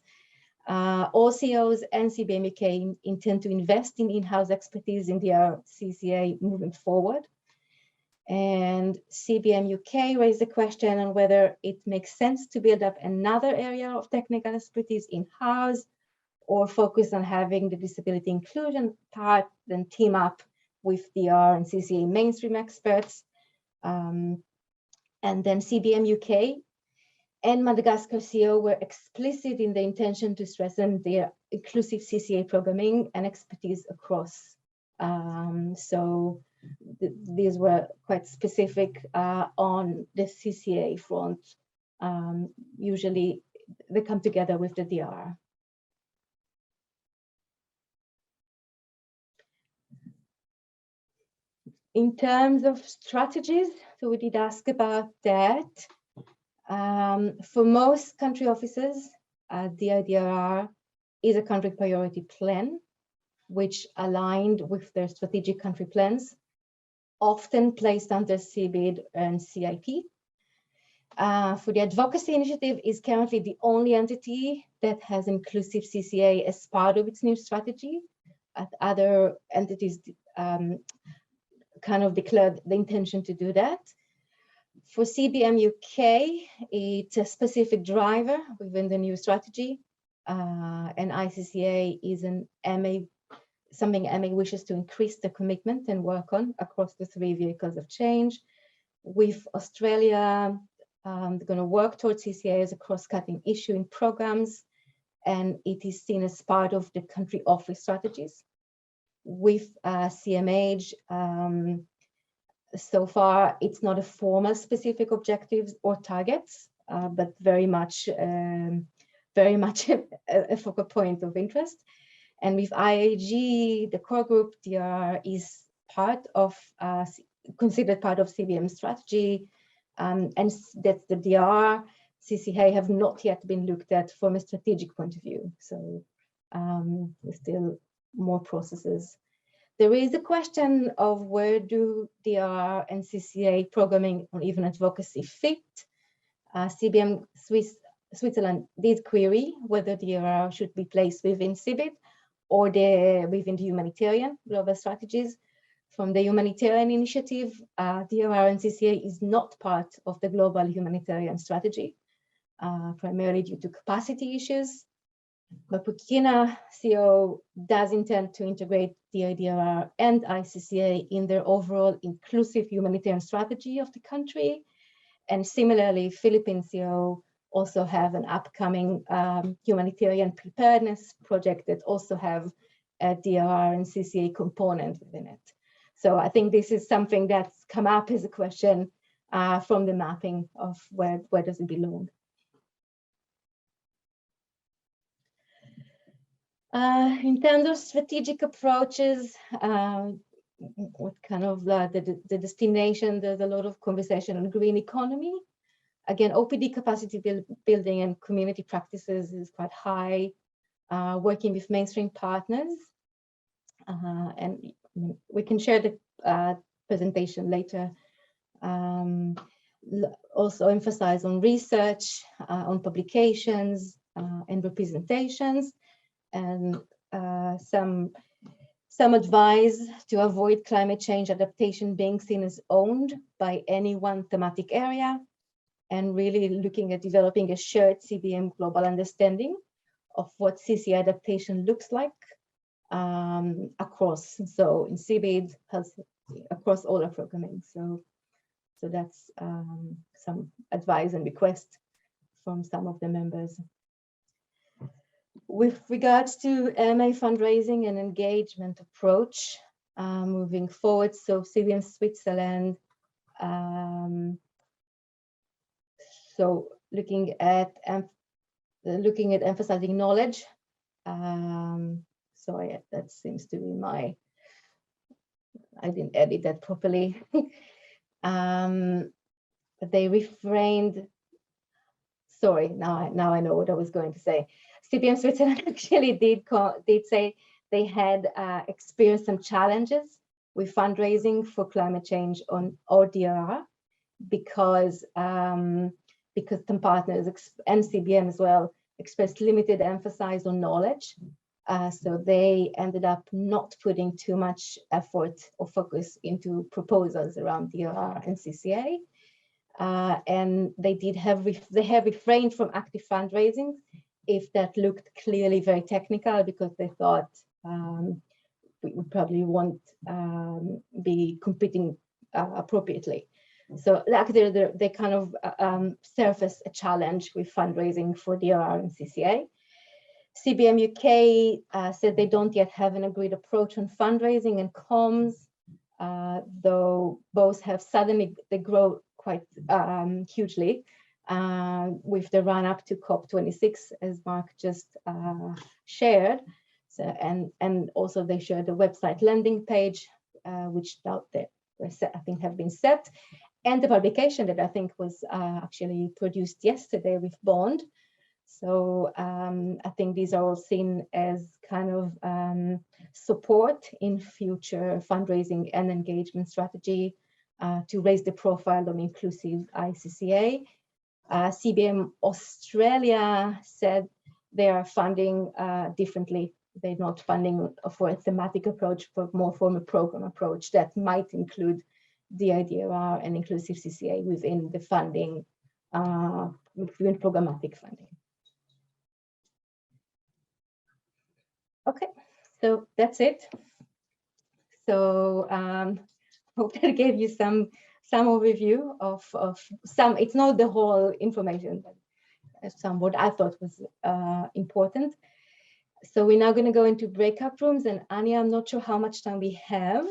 All COs and CBM UK intend to invest in in-house expertise in their CCA moving forward. And CBM UK raised the question on whether it makes sense to build up another area of technical expertise in-house or focus on having the disability inclusion part, then team up with DR and CCA mainstream experts. And then CBM UK and Madagascar CO were explicit in the intention to strengthen their inclusive CCA programming and expertise across. So these were quite specific on the CCA front. Usually they come together with the DR. In terms of strategies, so we did ask about that. For most country offices, DIDR is a country priority plan, which aligned with their strategic country plans, often placed under CBID and CIP. For the advocacy initiative is currently the only entity that has inclusive CCA as part of its new strategy. Other entities kind of declared the intention to do that. For CBM UK, it's a specific driver within the new strategy, and ICCA is an something MA wishes to increase the commitment and work on across the 3 vehicles of change. With Australia, they're going to work towards CCA as a cross-cutting issue in programs, and it is seen as part of the country office strategies. With CMH, so far, it's not a formal specific objectives or targets, but very much a focal point of interest. And with IAG, the core group DR is considered part of CBM strategy, and that the DR, CCA have not yet been looked at from a strategic point of view. So there's still more processes. There is a question of where do DR and CCA programming or even advocacy fit. CBM Switzerland did query whether DR should be placed within CBID or within the humanitarian global strategies. From the humanitarian initiative, DR and CCA is not part of the global humanitarian strategy, primarily due to capacity issues. But Burkina CO does intend to integrate DIDR and ICCA in their overall inclusive humanitarian strategy of the country. And similarly, Philippine CO also have an upcoming humanitarian preparedness project that also have a DR and CCA component within it. So I think this is something that's come up as a question from the mapping of where does it belong. In terms of strategic approaches, what kind of the destination, there's a lot of conversation on green economy. Again, OPD capacity building and community practices is quite high, working with mainstream partners. And we can share the presentation later. Also emphasize on research, on publications and representations, and some advice to avoid climate change adaptation being seen as owned by any one thematic area, and really looking at developing a shared CBM global understanding of what CCA adaptation looks like across. So in CBID has across all our programming. So that's some advice and request from some of the members. With regards to MA fundraising and engagement approach, moving forward, so CBM Switzerland, so looking at emphasizing knowledge. Sorry, that seems to be I didn't edit that properly. They refrained. Sorry, now I know what I was going to say. CBM Switzerland actually did say they had experienced some challenges with fundraising for climate change on ODR because some partners and CBM as well expressed limited emphasis on knowledge. So they ended up not putting too much effort or focus into proposals around DRR and CCA. And they have refrained from active fundraising if that looked clearly very technical, because they thought we probably won't be competing appropriately. So they kind of surfaced a challenge with fundraising for DRR and CCA. CBM UK said they don't yet have an agreed approach on fundraising and comms, though both have suddenly, they grow quite hugely with the run up to COP26, as Mark just shared. So, and also they shared the website landing page, which I think have been set, and the publication that I think was actually produced yesterday with Bond. So I think these are all seen as kind of support in future fundraising and engagement strategy to raise the profile of inclusive ICCA. CBM Australia said they are funding differently. They're not funding for a thematic approach, but more from a program approach that might include DIDRR and inclusive CCA within the funding, within programmatic funding. Okay, so that's it. So hope that gave you some overview of some. It's not the whole information, but some what I thought was important. So we're now going to go into breakout rooms, and Anya, I'm not sure how much time we have.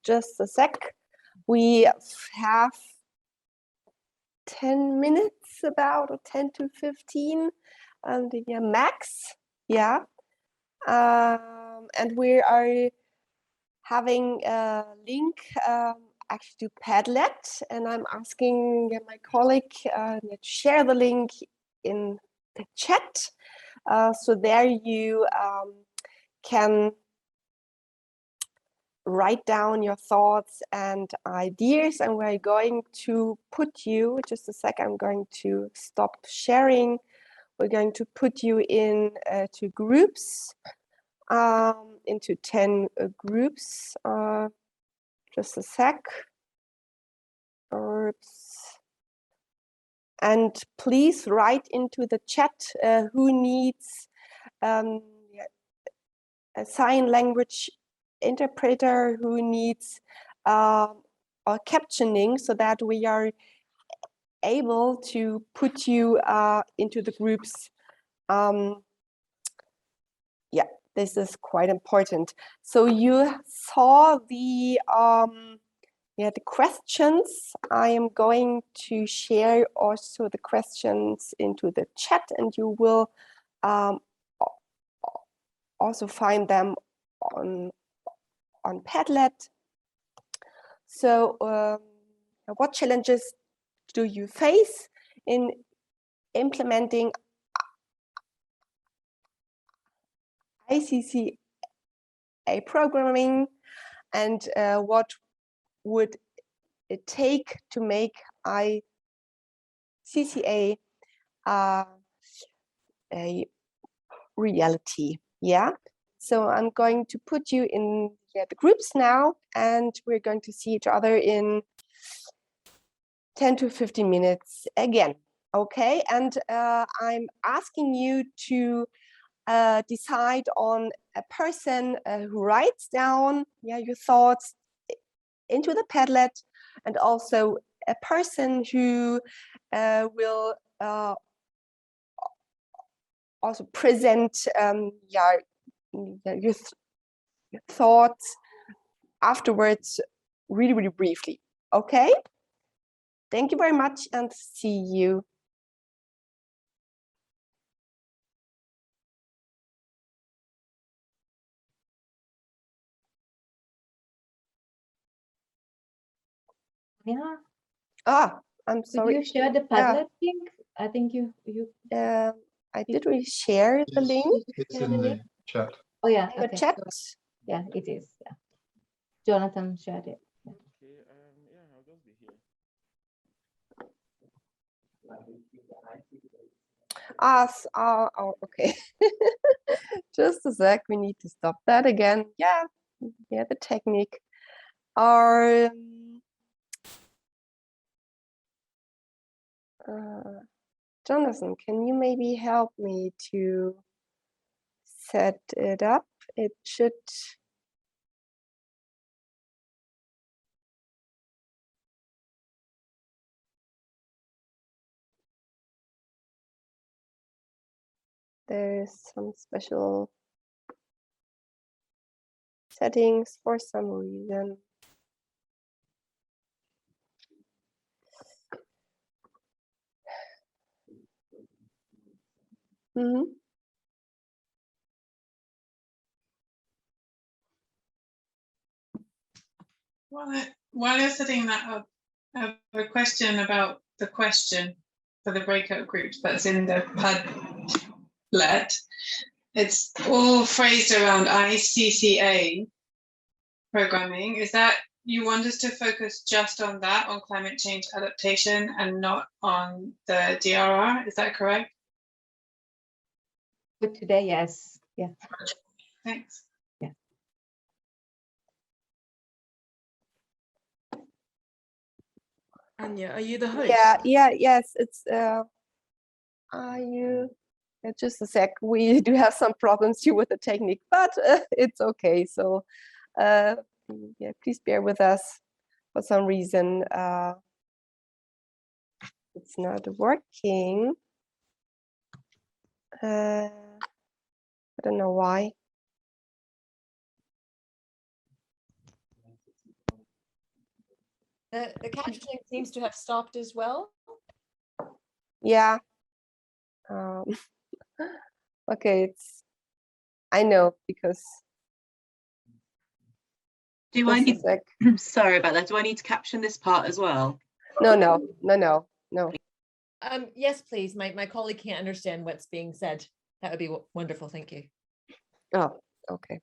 Just a sec. We have 10 minutes, about, or 10 to 15, and yeah, max. Yeah. And we are having a link actually to Padlet, and I'm asking my colleague to share the link in the chat. So there you can write down your thoughts and ideas, and we're going to put you, just a sec, I'm going to stop sharing. We're going to put you in to groups, into 10 groups. Just a sec. Oops. And please write into the chat who needs a sign language interpreter, who needs or captioning, so that we are able to put you into the groups. Yeah, this is quite important. So you saw the questions. I am going to share also the questions into the chat, and you will also find them on Padlet. So what challenges do you face in implementing ICCA programming, and what would it take to make ICCA a reality? Yeah. So I'm going to put you in the groups now, and we're going to see each other in 10 to 15 minutes again. Okay, and I'm asking you to decide on a person who writes down your thoughts into the Padlet, and also a person who will also present your thoughts afterwards really, really briefly. Okay? Thank you very much and see you. Yeah. Ah, I'm sorry. Could you share the Padlet link? I think you I did really share the link. It's in the chat. Oh yeah, The okay. chat. Yeah, it is. Yeah. Jonathan shared it. Yeah. Okay, yeah, I'll just be here. Okay. Just a sec, we need to stop that again. Yeah, the technique. Jonathan, can you maybe help me to set it up? It should. There's some special settings for some reason. Mm-hmm. While you're setting that up, I have a question about the question for the breakout groups that's in the Padlet. It's all phrased around ICCA programming. Is that you want us to focus just on that, on climate change adaptation, and not on the DRR? Is that correct? But today, yes. Yeah. Thanks. Anya, are you the host? Yes, it's are you just a sec, we do have some problems here with the technique, but it's okay. So yeah, please bear with us. For some reason it's not working. I don't know why. The captioning seems to have stopped as well. Yeah. Okay, I know because. Do I need? Sorry about that. Do I need to caption this part as well? No. Yes, please. My colleague can't understand what's being said. That would be wonderful. Thank you. Oh, okay.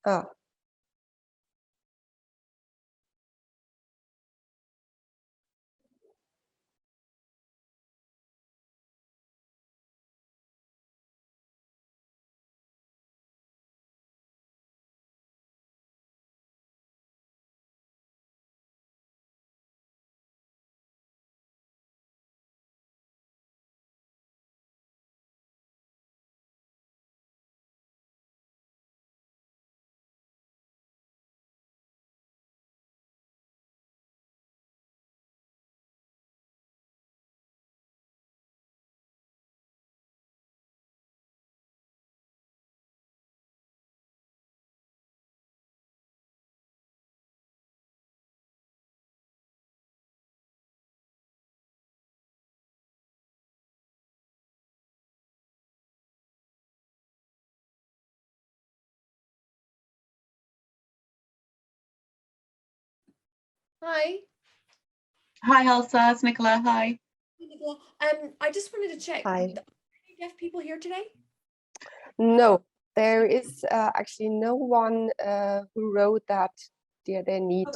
Oh. Hi. Hi, Elsa. It's Nicola. Hi. Nicola. I just wanted to check. Hi. Are there any deaf people here today? No, there is actually no one who wrote that they need.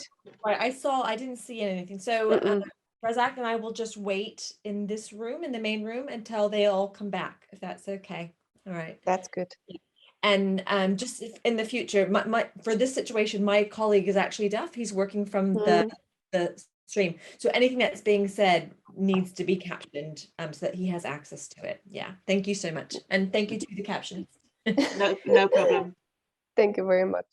Right, I didn't see anything. So Razak and I will just wait in this room, in the main room, until they all come back, if that's okay. All right. That's good. And just if in the future, for this situation, my colleague is actually deaf. He's working from the stream. So anything that's being said needs to be captioned so that he has access to it. Yeah, thank you so much. And thank you to the captions. No problem. Thank you very much.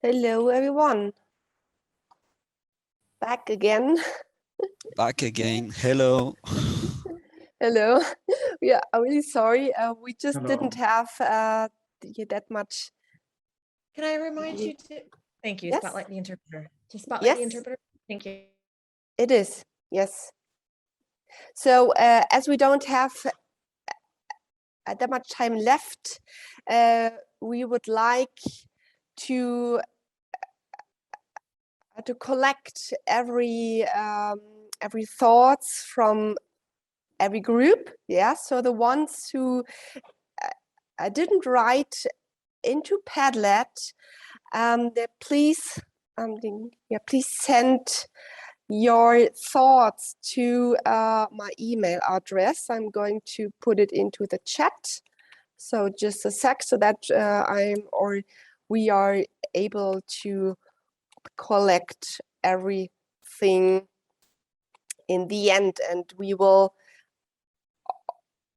Hello, everyone. Back again. Back again. Hello. Hello. Yeah, I'm really sorry. We just Hello. didn't have that much. Can I remind you to, thank you, Yes. spotlight the interpreter. To spotlight Yes. the interpreter. Thank you. It is, yes. So as we don't have that much time left, we would like to collect every thoughts from every group. Yeah, so the ones who didn't write into Padlet, please send your thoughts to my email address. I'm going to put it into the chat. So just a sec, so that we are able to collect everything in the end, and we will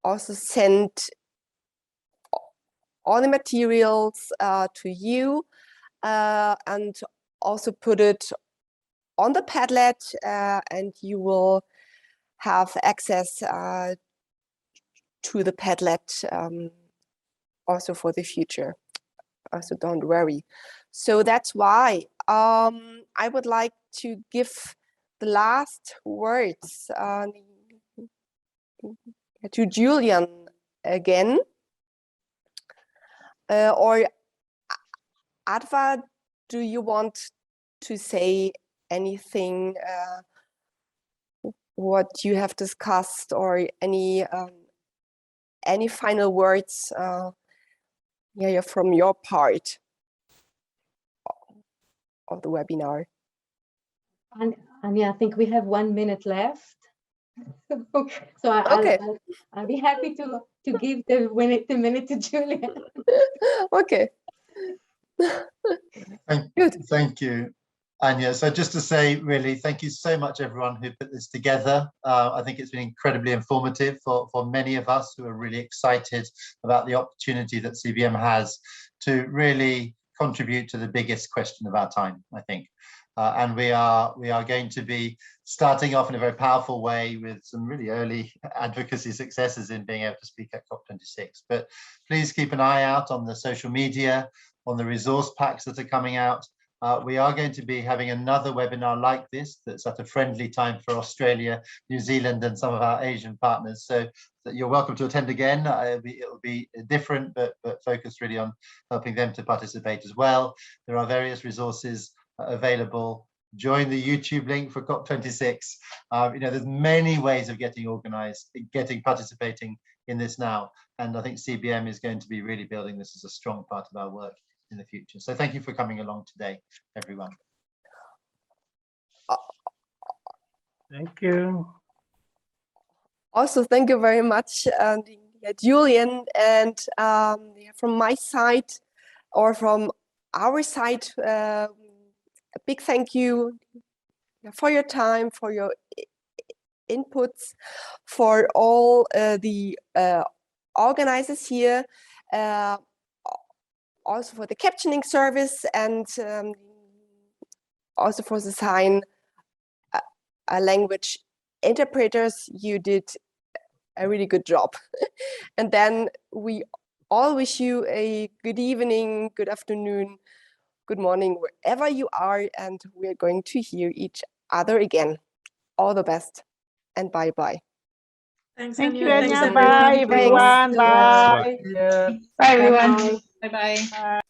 also send all the materials to you, and also put it on the Padlet, and you will have access to the Padlet also for the future. So don't worry. So that's why I would like to give the last words to Julian again, or Adva, do you want to say anything what you have discussed, or any final words from your part of the webinar? Anya, I think we have 1 minute left. So Okay. I'll be happy to give the minute to Julia. Okay. Thank you, Anya. So just to say, really, thank you so much, everyone who put this together. I think it's been incredibly informative for many of us who are really excited about the opportunity that CBM has to really contribute to the biggest question of our time, I think. And we are going to be starting off in a very powerful way with some really early advocacy successes in being able to speak at COP26. But please keep an eye out on the social media, on the resource packs that are coming out. We are going to be having another webinar like this that's at a friendly time for Australia, New Zealand, and some of our Asian partners. So you're welcome to attend again. It'll be different, but focused really on helping them to participate as well. There are various resources available. Join the YouTube link for COP26. There's many ways of getting organized, participating in this now. And I think CBM is going to be really building this as a strong part of our work in the future. So thank you for coming along today, everyone. Thank you. Also, thank you very much, Julian. And from my side, or from our side, a big thank you for your time, for your inputs, for all the organizers here, also for the captioning service, and also for the sign language interpreters. You did a really good job. And then we all wish you a good evening, good afternoon, good morning, wherever you are, and we're going to hear each other again. All the best, and bye-bye. Thanks, Thank you, Anya. Anya. Bye, everyone. Bye. Bye, everyone. Bye-bye. Bye.